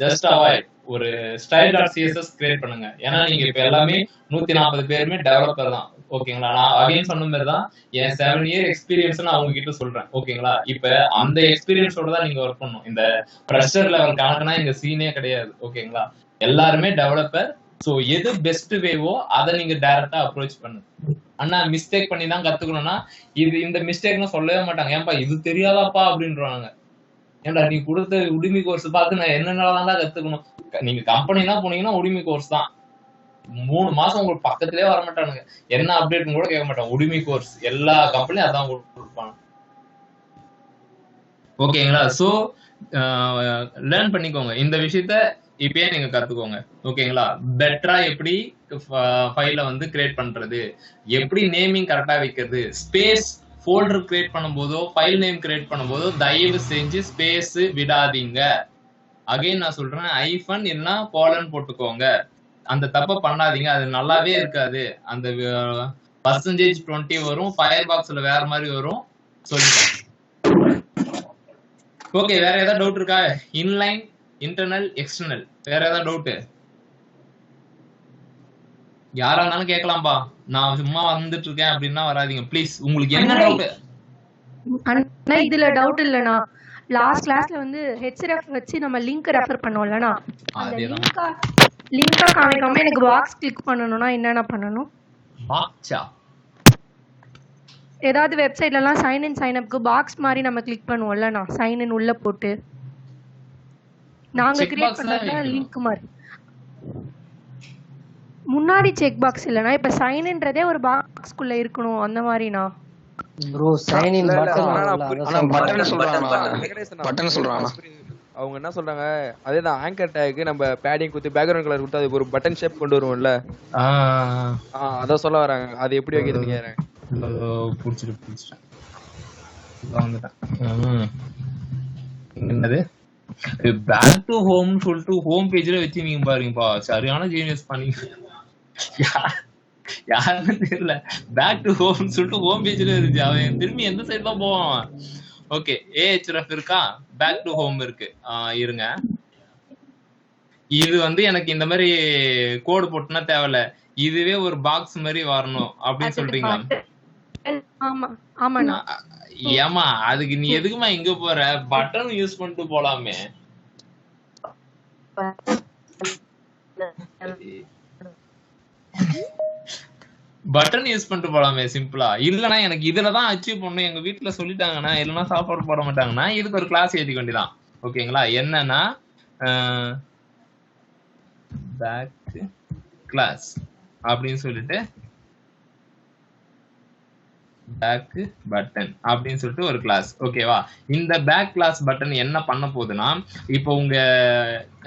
just avoid. ஒரு style.css கிரியேட் பண்ணுங்க. ஏன்னா நீங்க இப்ப எல்லாமே 140 பேருமே டெவலப்பர் தான். ஓகேங்களா? நான் அகைன் சொன்ன மாதிரி தான் என் 7 இயர் எக்ஸ்பீரியன்ஸ் நான் அவங்க கிட்ட சொல்றேன். ஓகேங்களா? இப்ப அந்த எக்ஸ்பீரியன்ஸோட தான் நீங்க ஒர்க் பண்ணணும். இந்த ப்ரெஷர் லெவல் கணக்குனா இங்க சீனே கிடையாது. ஓகேங்களா? எல்லாருமே டெவலப்பர். சோ எது பெஸ்ட் வேவோ அதை நீங்க டைரக்டா அப்ரோச் பண்ணுங்க. அண்ணா மிஸ்டேக் பண்ணி தான் கத்துக்கணும்னா இந்த மிஸ்டேக்னு சொல்லவே மாட்டாங்க. ஏன்பா இது தெரியாதாப்பா அப்படின்றாங்க. ஏன்டா நீ கொடுத்த உரிமை கோர்ஸ் பார்த்து நான் என்னென்னலாம் தான் கத்துக்கணும். நீங்க கம்பெனினா போனீங்கன்னா உரிமை கோர்ஸ் தான். 3 மாசம் உங்களுக்கு பக்கத்திலே வர மாட்டானுங்க. என்ன அப்டேட்னு கூட கேட்க மாட்டாங்க. உரிமை கோர்ஸ் எல்லா கம்பெனியும் அதான் கொடுப்பாங்க. ஓகேங்களா? சோ லேர்ன் பண்ணிக்கோங்க இந்த விஷயத்த. இப்பயே நீங்க கத்துக்கோங்க. ஓகேங்களா? பெட்டரா எப்படி ஃபைல வந்து கிரியேட் பண்றது, எப்படி நேமிங் கரெக்டா வைக்கிறது, ஸ்பேஸ் ஃபோல்டர் கிரியேட் பண்ணும்போதோ ஃபைல் நேம் கிரியேட் பண்ணும்போதோ தயவு செஞ்சு ஸ்பேஸ் விடாதீங்க. அகைன் நான் சொல்றேன், ஐஃபன் இல்லைன்னா கோலன் போட்டுக்கோங்க. அந்த தப்ப பண்ணாதீங்க. அது நல்லாவே இருக்காது. அந்த பர்சன்டேஜ் 20 வரும், ஃபயர் பாக்ஸ்ல வேற மாதிரி வரும். சொல்லிட்டேன். ஓகே, வேற ஏதாவது டவுட் இருக்கா? இன்லைன், இன்டர்னல், எக்ஸ்டர்னல், வேற ஏதாவது டவுட்? யாரா இருந்தாலும் கேட்கலாம்பா. நான் சும்மா வந்துட்டு இருக்கேன் அப்படின்னா வராதீங்க ப்ளீஸ். உங்களுக்கு என்ன டவுட்? அண்ணா இதுல டவுட் இல்லனா, லாஸ்ட் கிளாஸ்ல வந்து ஹெச்எஃப் வச்சு நம்ம லிங்க் ரெஃபர் பண்ணோம்லனா, அந்த லிங்கா காமிக்காம எனக்கு பாக்ஸ் கிளிக் பண்ணனும்னா என்னென்ன பண்ணனும்? பாக்ஸா? ஏதாவது வெப்சைட்ல எல்லாம் சைன் இன் சைன் அப்க்கு பாக்ஸ் மாதிரி நம்ம கிளிக் பண்ணுவோம்லனா, சைன் இன் உள்ள போட்டு நாங்க கிரியேட் பண்றத லிங்க் மாதிரி. முன்னாடி செக் பாக்ஸ் இல்லனா, இப்ப சைன் இன்றதே ஒரு பாக்ஸ்க்குள்ள இருக்கணும் அந்த மாதிரினா. ப்ரோ சைன் இன் பட்டன் சொல்றாங்க. அவங்க என்ன சொல்றாங்க, அதேதான் ஆங்கர் டேக் நம்ம பேடிங் குத்தி பேக்ரவுண்ட் கலர் கொடுத்து அது ஒரு பட்டன் ஷேப் கொண்டு வருவோம்ல, அத சொல்ல வராங்க. அது எப்படி வைக்கிறது கேக்குறேன். புடிச்சிட்டேன். என்னது பேக் டு ஹோம் சொல்லிட்டு ஹோம் பேஜ்ல வச்சிருக்கீங்க பாருங்கப்பா, சரியான ஜீனியஸ் பண்ணீங்க. யாருன்னு தெரியல, பேக் டு ஹோம் சொல்லிட்டு ஹோம் பேஜ்ல இருந்துச்சு. அவன் திரும்பி எந்த சைடு தான் போவான்? ஓகே, ஏஹெச்எஃப் இருக்கா, பேக் டு ஹோம் இருக்கு. இருங்க, இது வந்து எனக்கு இந்த மாதிரி கோடு போட்டுனா தேவையில்ல, இதுவே ஒரு பாக்ஸ் மாதிரி வரணும் அப்படின்னு சொல்றீங்களா? ஏமா அதுக்கு நீ எதுக்குமா இங்க போற? பட்டன் யூஸ் பண்ணிட்டு போலாமே. பட்டன் யூஸ் பண்ணிட்டு போலாமே சிம்பிளா. இல்லனா எனக்கு இதுலதான் அச்சீவ் பண்ணணும், எங்க வீட்டுல சொல்லிட்டாங்கன்னா, இல்லைன்னா சாப்பாடு போட மாட்டாங்கன்னா இதுக்கு ஒரு கிளாஸ் ஏத்திக்க வேண்டியதான். ஓகேங்களா? என்னன்னா பேக் கிளாஸ் அப்படின்னு சொல்லிட்டு பேக் பட்டன் அப்படின்னு சொல்லிட்டு ஒரு கிளாஸ். ஓகேவா? இந்த பேக் கிளாஸ் பட்டன் என்ன பண்ண போகுதுன்னா, இப்போ உங்க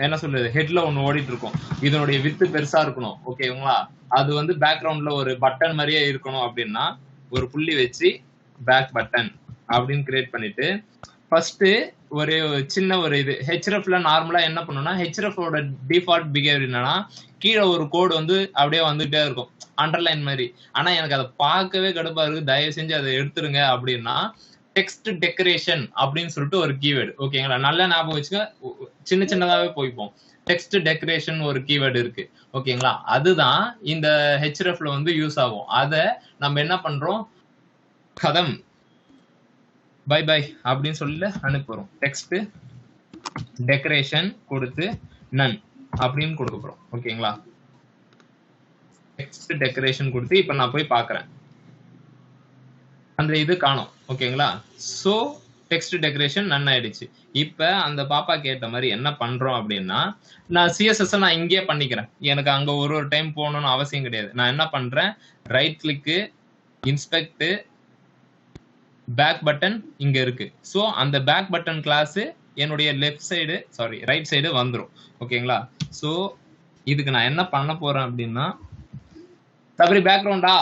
என்ன சொல்றது, ஹெட்ல ஒண்ணு ஓடிட்டு இருக்கும், இதனுடைய வித்து பெருசா இருக்கணும். ஓகேங்களா? அது வந்து பேக்ரவுண்ட்ல ஒரு பட்டன் மாதிரியே இருக்கணும் அப்படின்னா ஒரு புள்ளி வச்சு பேக் பட்டன் அப்படின்னு கிரியேட் பண்ணிட்டு, ஃபர்ஸ்ட் ஒரு சின்ன ஒரு இது ஹெச்எஃப்ல நார்மலா என்ன பண்ணுன்னா, ஹெச்எஃப்ஓட டிஃபால்ட் பிஹேவியர் என்னன்னா, கீழே ஒரு கோடு வந்து அப்படியே வந்துட்டே இருக்கும் அண்டர்லைன் மாதிரி. ஆனா எனக்கு அதை பார்க்கவே கடுப்பா இருக்கு, தயவு செஞ்சு அதை எடுத்துருங்க அப்படின்னா டெக்ஸ்ட் டெக்கரேஷன் அப்படின்னு சொல்லிட்டு ஒரு கீவேர்டு. ஓகேங்களா? நல்லா ஞாபகம் வச்சுக்க, சின்ன சின்னதாவே போய்ப்போம். டெக்ஸ்ட் டெக்கரேஷன் ஒரு கீவேர்டு இருக்கு. ஓகேங்களா? அதுதான் இந்த ஹெச்எஃப்ல வந்து யூஸ் ஆகும். அதை நம்ம என்ன பண்றோம், கதம் பை பை அப்படின்னு சொல்லி அனுப்புறோம். டெக்ஸ்ட் டெக்கரேஷன் கொடுத்து நன் அப்படின்னு கொடுக்க போறோம். ஓகேங்களா? டெக்ஸ்ட் டெக்கரேஷன் கொடுத்து இப்ப நான் போய் பாக்குறேன், அந்த இது காணும். ஓகேங்களா? சோ டெக்ஸ்ட் டெக்கரேஷன் நன் ஆயிடுச்சு. இப்ப அந்த பாப்பா கேட்ட மாதிரி என்ன பண்றோம் அப்படின்னா, நான் சிஎஸ்எஸ் நான் இங்கே பண்ணிக்கிறேன், எனக்கு அங்க ஒரு டைம் போகணும்னு அவசியம் கிடையாது. நான் என்ன பண்றேன், ரைட் கிளிக்கு, இன்ஸ்பெக்ட், பேக் பட்டன் இங்க இருக்கு. சோ அந்த பேக் பட்டன் கிளாஸ் என்னுடைய left side sorry right side வந்துரும். ஓகேங்களா? சோ இதுக்கு நான் என்ன பண்ண போறேன் அப்படின்னா, சபரி பேக்ரவுண்டா,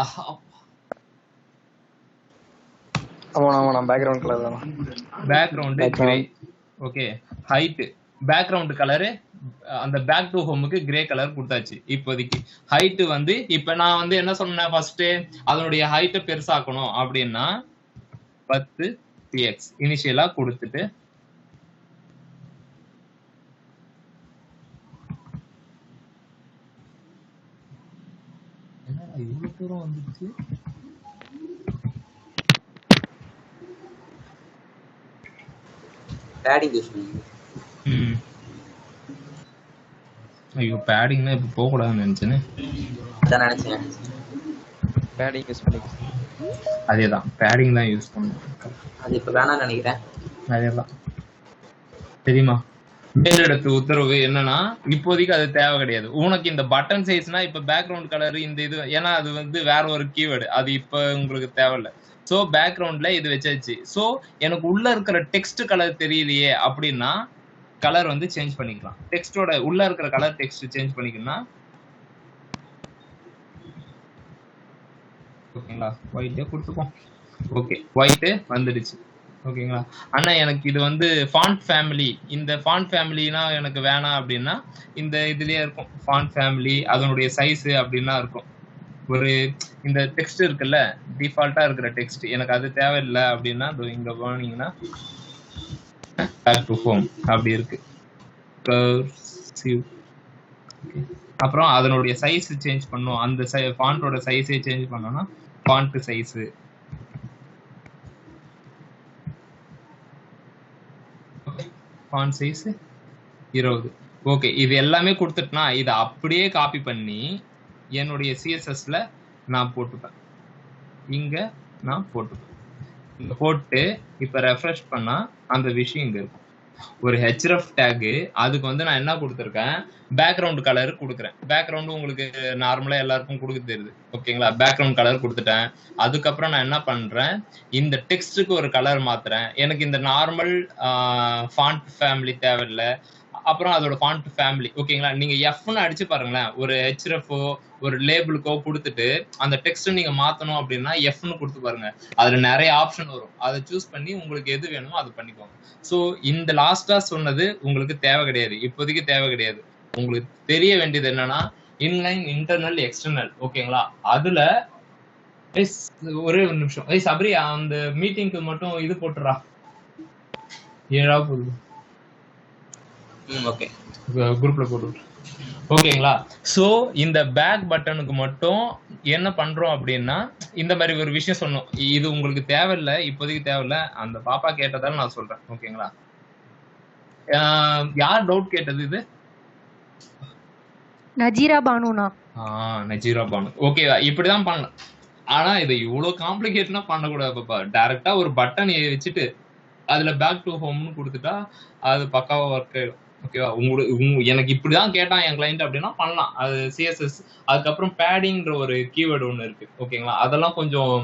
பேக்ரவுண்ட் கலர் தான், background grey. Okay, height background colour அந்த பேக் டு ஹோமுக்கு கிரே கலர் கொடுத்தாச்சு. இப்போதைக்கு ஹைட் வந்து இப்ப நான் வந்து என்ன சொன்னேன், ஃபர்ஸ்ட் அதனுடைய ஹைட்டை பெருசாக்கணும் அப்படின்னா 10 px இனிஷியலா கொடுத்துட்டு இவ்வளவு தூரம் வந்துச்சு. பேடிங் யூஸ் பண்ணுங்க. ஐயோ பேடிங்னா இப்ப போக கூடாதுன்னு நினைச்சேனே. அதான் நினைச்சேன் பேடிங் யூஸ் பண்ணி. அதேதான் பேடிங் தான் யூஸ் பண்ணுவேன். அது இப்ப வேணாம்னு நினைக்கிறேன். அதேதான் தெரியுமா? மேலிடத்து உத்தரவு என்னன்னா, இப்போதைக்கு அது தேவை கிடையாது உனக்கு. இந்த பட்டன் சைஸ்னா இப்ப பேக்ரவுண்ட் கலர் இந்த இது, ஏன்னா அது வந்து வேற ஒரு கீவேர்டு, அது இப்ப உங்களுக்கு தேவையில்ல. சோ பேக்ரவுண்ட்ல இது வச்சாச்சு. சோ எனக்கு உள்ள இருக்கிற டெக்ஸ்ட் கலர் தெரியலையே அப்படின்னா கலர் வந்து சேஞ்ச் பண்ணிக்கலாம். டெக்ஸ்டோட உள்ள இருக்கிற கலர் டெக்ஸ்ட் சேஞ்ச் பண்ணிக்கலாம். ஓகேங்களா? ஒயிட்டே கொடுத்துப்போம். ஓகே, ஒயிட் வந்துடுச்சு. ஓகேங்களா? ஆனா எனக்கு இது வந்து ஃபாண்ட் ஃபேமிலி, இந்த ஃபாண்ட் ஃபேமிலினா எனக்கு வேணாம் அப்படின்னா இந்த இதுலயே இருக்கும் ஃபாண்ட் ஃபேமிலி, அதனுடைய சைஸ் அப்படின்னா இருக்கும். ஒரு இந்த டெக்ஸ்ட் இருக்குல்ல, டிஃபால்ட்டா இருக்கிற டெக்ஸ்ட் எனக்கு அது தேவையில்லை அப்படின்னா இங்க போனீங்கன்னா பேக் டு ஹோம் அப்படி இருக்கு. அப்புறம் அதனுடைய சைஸ் சேஞ்ச் பண்ணும், அந்த ஃபாண்டோட சைஸே சேஞ்ச் பண்ணோம்னா font size font size 20. Okay, இது எல்லாமே கொடுத்துட்டுனா இதை அப்படியே காப்பி பண்ணி என்னுடைய சிஎஸ்எஸ்ல நான் போட்டுப்பேன். இங்க நான் போட்டுப்பேன். இங்க போட்டு இப்ப ரெஃப்ரெஷ் பண்ணா அந்த விஷயம் இங்க இருக்கும். ஒரு ஹெச்ரஃப் டேக், அதுக்கு வந்து நான் என்ன கொடுத்துருக்கேன், பேக்ரவுண்ட் கலர் கொடுக்குறேன். பேக்ரவுண்ட் உங்களுக்கு நார்மலா எல்லாருக்கும் கொடுக்க தெரியுது. ஓகேங்களா? பேக்ரவுண்ட் கலர் கொடுத்துட்டேன். அதுக்கப்புறம் நான் என்ன பண்றேன், இந்த டெக்ஸ்டுக்கு ஒரு கலர் மாத்துறேன். எனக்கு இந்த நார்மல் ஃபாண்ட் ஃபேமிலி தேவையில்லை. அப்புறம் அதோட ஃபாண்ட் ஃபேமிலி. ஓகேங்களா? நீங்க எஃப்னு அடிச்சு பாருங்களேன், ஒரு ஹெச்ரஃபோ ஒரு லேபிளுக்கோ கொடுத்துட்டு அந்த டெக்ஸ்ட் நீங்க மாத்தணும் அப்படின்னா எஃப்னு கொடுத்து பாருங்க, அதுல நிறைய ஆப்ஷன் வரும். அதை சூஸ் பண்ணி உங்களுக்கு எது வேணுமோ அது பண்ணிக்கோங்க. ஸோ இந்த லாஸ்டா சொன்னது உங்களுக்கு தேவை கிடையாது, இப்போதைக்கு தேவை கிடையாது. உங்களுக்கு தெரிய வேண்டியது என்னன்னா இன்லைன், இன்டர்னல், எக்ஸ்டர்னல். ஓகேங்களா? அதுல ஒரே ஒரு நிமிஷம் சபரி, அந்த மீட்டிங்க்கு மட்டும் இது போட்டுறா, 7 போகுது. ஓகே, குரூப்ல போட்டு. ஓகேங்களா? சோ இந்த பேக் பட்டனுக்கு மட்டும் என்ன பண்றோம் அப்படின்னா இந்த மாதிரி ஒரு விஷயம் சொன்னோம். இது உங்களுக்கு தேவையில்லை, இப்போதைக்கு தேவையில்லை. அந்த பாப்பா கேட்டதால நான் சொல்றேன். ஓகேங்களா? யார் டவுட் கேட்டது? இது நஜீரா பானுனா? நஜீரா பானு. ஓகேவா? இப்படிதான் பண்ணலாம். ஆனா இதை இவ்வளவு காம்ப்ளிகேட்னா பண்ணக்கூடாது பாப்பா. டைரக்டா ஒரு பட்டன் வச்சுட்டு அதுல பேக் டு ஹோம்னு கொடுத்துட்டா அது பக்காவா ஒர்க் ஆயிடும். ஓகேவா? எனக்கு இப்படிதான் கேட்டான் என் கிளைண்ட் அப்படின்னா பண்ணலாம். அது சிஎஸ்எஸ். அதுக்கப்புறம் பேடிங்ன்ற ஒரு கீவேர்டு ஒண்ணு இருக்கு. ஓகேங்களா? அதெல்லாம் கொஞ்சம்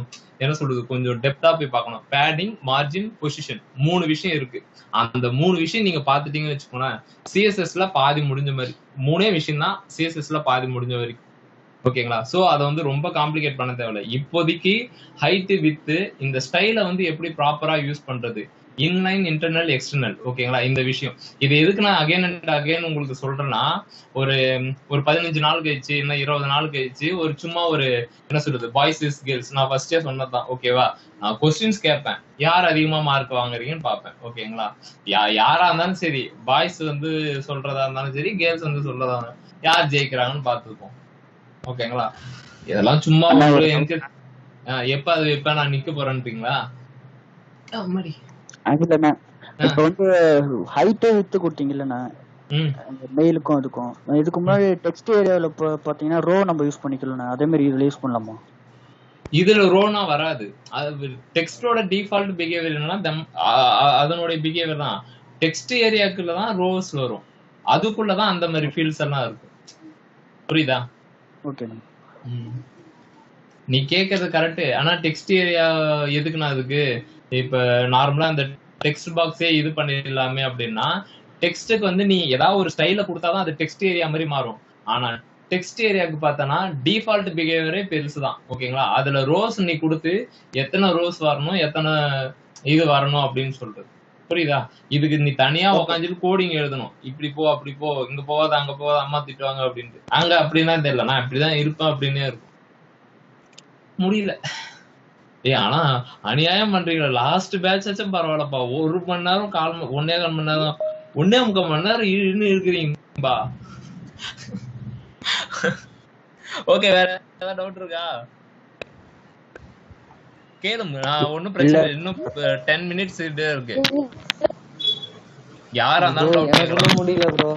என்ன சொல்றது, கொஞ்சம் டெப்தா போய் பார்க்கணும். பேடிங், மார்ஜின், பொசிஷன், 3 விஷயம் இருக்கு. அந்த 3 விஷயம் நீங்க பாத்துட்டீங்கன்னு வச்சுக்கோங்க, சிஎஸ்எஸ்ல பாதி முடிஞ்ச மாதிரி. 3 விஷயம் தான் சிஎஸ்எஸ்ல பாதி முடிஞ்ச வரைக்கும். ஓகேங்களா? சோ அதை வந்து ரொம்ப காம்ப்ளிகேட் பண்ண தேவையில்லை. இப்போதைக்கு ஹைட், வித், இந்த ஸ்டைலை வந்து எப்படி ப்ராப்பரா யூஸ் பண்றது, இன்லைன், இன்டர்னல், எக்ஸ்டர்னல். ஓகேங்களா? இந்த விஷயம் இது எதுக்கு நான் அகைன் அண்ட் அகைன் உங்களுக்கு சொல்றேன்னா, ஒரு 15 நாள் கழிச்சு, இல்ல 20 நாள் கழிச்சு ஒரு சும்மா ஒரு என்ன சொல்றது, பாய்ஸ் இஸ் கேர்ள்ஸ், நான் ஃபர்ஸ்டே சொன்னதுதான். ஓகேவா? நான் கொஸ்டின்ஸ் கேட்பேன், யார் அதிகமா மார்க் வாங்குறீங்கன்னு பார்ப்பேன். ஓகேங்களா? யாரா இருந்தாலும் சரி, பாய்ஸ் வந்து சொல்றதா இருந்தாலும் சரி, கேர்ள்ஸ் வந்து சொல்றதா இருந்தாலும், யார் ஜெயிக்கிறாங்கன்னு பார்த்துப்போம். ஓகேங்களா? இதெல்லாம் சும்மா ஒரு எப்ப நான் நிக்க போறேன்றீங்களா? அதுலண்ணா இப்ப வந்து ஹைட்டே வித்து கொடுத்தீங்கல்லண்ணா மெயிலுக்கும் அதுக்கும், இதுக்கு முன்னாடி டெக்ஸ்ட் ஏரியாவில் பாத்தீங்கன்னா ரோ நம்ம யூஸ் பண்ணிக்கலண்ணா, அதே மாதிரி இதுல யூஸ் பண்ணலாமா? இதுல ரோனா வராது. அது டெக்ஸ்டோட டிஃபால்ட் பிஹேவியர் என்னன்னா அதனுடைய பிஹேவியர் தான். டெக்ஸ்ட் ஏரியாக்குள்ளதான் ரோஸ் வரும், அதுக்குள்ளதான் அந்த மாதிரி ஃபீல்ட்ஸ் எல்லாம் இருக்கும். புரியுதா? ஓகேண்ணா. நீ கேக்குறது கரெக்ட். ஆனா டெக்ஸ்ட் ஏரியா எதுக்குன்னா, அதுக்கு இப்ப நார்மலா அந்த டெக்ஸ்ட் பாக்ஸே இது பண்ணிடலாமே அப்படின்னா, டெக்ஸ்டுக்கு வந்து நீ ஏதாவது ஒரு ஸ்டைல கொடுத்தாதான் அது டெக்ஸ்ட் ஏரியா மாதிரி மாறும். ஆனா டெக்ஸ்ட் ஏரியாவுக்கு பார்த்தனா டிஃபால்ட் பிஹேவியரே பெருசுதான். ஓகேங்களா? அதுல ரோஸ் நீ கொடுத்து எத்தனை ரோஸ் வரணும், எத்தனை இது வரணும் அப்படின்னு சொல்றது. புரியுதா? இதுக்கு நீ தனியா உட்காந்துட்டு கோடிங் எழுதணும். இப்படி போ, அப்படி போ, இங்க போவாத, அங்க போவாத, அம்மா திட்டுவாங்க அப்படின்ட்டு. அங்க அப்படின்னா தெரியல, நான் இப்படிதான் இருப்பேன் அப்படின்னே இருக்கும். முடியல. ஆனா அநியாயம் பண்றீங்களா? லாஸ்ட் பேட்ச் ஆச்சும் பரவாயில்லப்பா, 1 மணி நேரம் 1.25 மணி நேரம் 1.25 மணி நேரம் இன்னும் இருக்கிறீங்கப்பா. ஓகே, வேற ஏதாவது டவுட் இருக்கா? கேளுங்க, நான் ஒன்னும் பிரச்சனை இல்லை. இன்னும் 10 மினிட்ஸ் இருக்கு. யாரா இருந்தாலும் டவுட் முடியல ப்ரோ.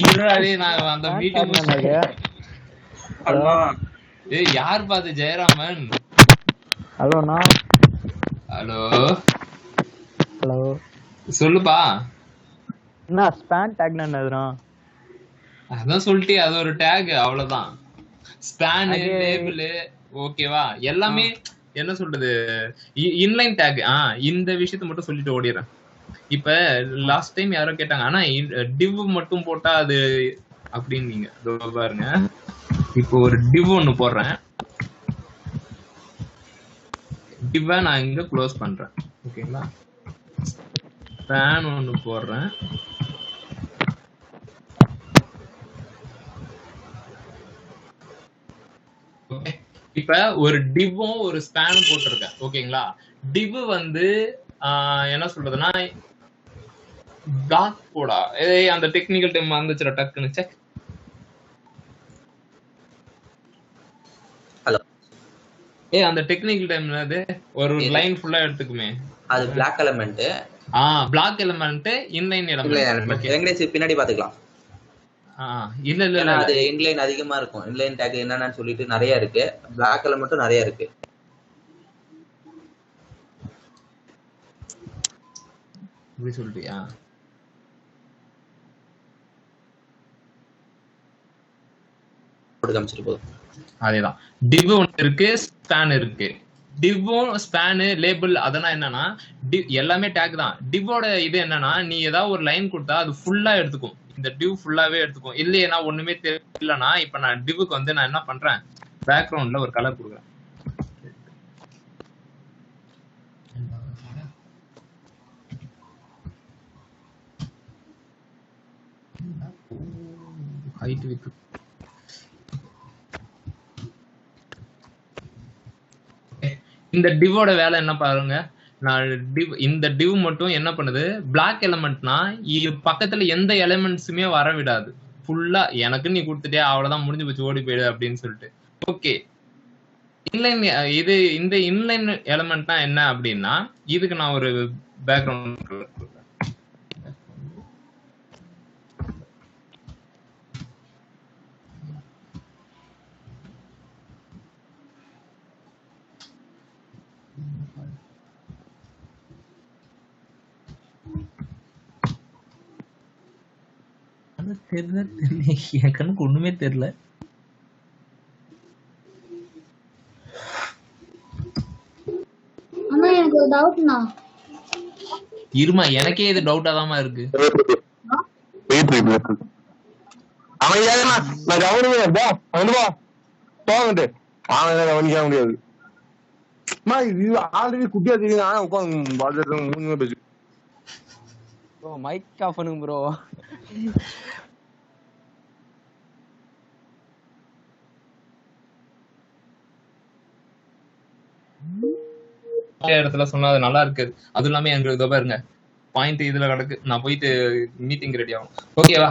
இருடா, நான் அந்த மீட்டிங் யார் பாத்து? ஜெயராமன். ஹலோண்ணா. ஹலோ ஹலோ, சொல்லுப்பா. என்ன ஸ்பான் டேக்னா என்னதுண்ணா? அதான் சொல்லிட்டே, அது ஒரு டேக், அவ்வளவுதான். ஸ்பான், லேபிள், ஓகேவா? எல்லாமே என்ன சொல்றது, இன்லைன் டேக். இந்த விஷயத்த மட்டும் சொல்லிட்டு ஓடிடுறேன். இப்ப லாஸ்ட் டைம் யாரோ கேட்டாங்க, ஆனா டிவ் மட்டும் போட்டா அது அப்படின்னு. நீங்க பாருங்க, இப்போ ஒரு டிவ் ஒண்ணு போடுறேன். டிவ் நான் இங்க க்ளோஸ் பண்றேன். ஓகேங்களா? ஸ்பேன் ஒன்னு போடுறேன். ஓகே, இப்ப ஒரு டிவும் ஒரு ஸ்பேனும் போட்டிருக்கேன். ஓகேங்களா? டிவ் வந்து என்ன சொல்றதுன்னா பிளாக் போடா. அந்த டெக்னிக்கல் டைம் வந்துச்சுடா டக்குன்னு. செக். அந்த டெக்னிக்கல் டைம்ல அது ஒரு லைன் ஃபுல்லா எடுத்துக்குமே, அது block element. Block element inline element. Venkatesh பின்னாடி பாத்துக்கலாம். இல்ல இல்ல இல்ல, அது இன்லைன் அதிகமா இருக்கும். இன்லைன் டேக் என்னன்னு சொல்லிட்டு நிறைய இருக்கு, பிளாக் எலிமெண்ட்டும் நிறைய இருக்கு. இப்படி சொல்லிட்டியா? அதேதான். டிவ் ஒன்று இருக்கு, ஸ்பேன் இருக்கு. டிவ்வும் ஸ்பேனு லேபிள் அதெல்லாம் என்னன்னா எல்லாமே டேக் தான். டிவோட இது என்னன்னா நீ ஏதாவது ஒரு லைன் கொடுத்தா அது ஃபுல்லா எடுத்துக்கும். இந்த டிவ் ஃபுல்லாவே எடுத்துக்கும். இல்லையா ஒண்ணுமே தெரியலனா இப்ப நான் டிவுக்கு வந்து நான் என்ன பண்றேன், பேக்ரவுண்ட்ல ஒரு கலர் கொடுக்குறேன். ஹைட் வித் இந்த டிவோட வேலை என்ன பாருங்க. நான் இந்த டிவ் மட்டும் என்ன பண்ணுது, பிளாக் எலிமெண்ட்னா பக்கத்துல எந்த எலிமெண்ட்ஸுமே வர விடாது. ஃபுல்லா எனக்கு நீ கொடுத்துட்டே அவ்வளவுதான், முடிஞ்சு போச்சு, ஓடி போயிடு அப்படின்னு சொல்லிட்டு. ஓகே, இன்லைன் இது இந்த இன்லைன் எலிமெண்ட்னா என்ன அப்படின்னா இதுக்கு நான் ஒரு பேக்ரவுண்ட் தெரியல. என் கண்ணுக்கு ஒண்ணுமே தெரியல. அண்ணா எனக்கு ஒரு டவுட்னா. இருமா, எனக்கே இது டவுட்டா தான் இருக்கு. ஆல்ரெடி குட்டியா தெரியுது. ஆனா உட்காந்து பேசு. மைக் ஆஃப் பண்ணுங்க ப்ரோ. இடத்துல சொன்னா அது நல்லா இருக்கு. அது இல்லாம எங்களுக்கு இதோ பாருங்க பாயிண்ட் இதுல கிடக்கு. நான் போயிட்டு மீட்டிங் ரெடி ஆகும். ஓகேவா?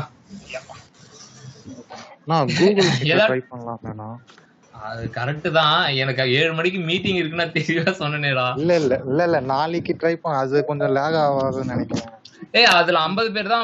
அது கரெக்ட் தான். எனக்கு 7 மணிக்கு மீட்டிங் இருக்குன்னா தெரியவா சொன்னேடா. இல்ல நாளைக்கு ட்ரை பண்ண. அது கொஞ்சம் லேக் ஆகாதுன்னு நினைக்கிறேன். அதுல 50 பேர் தான்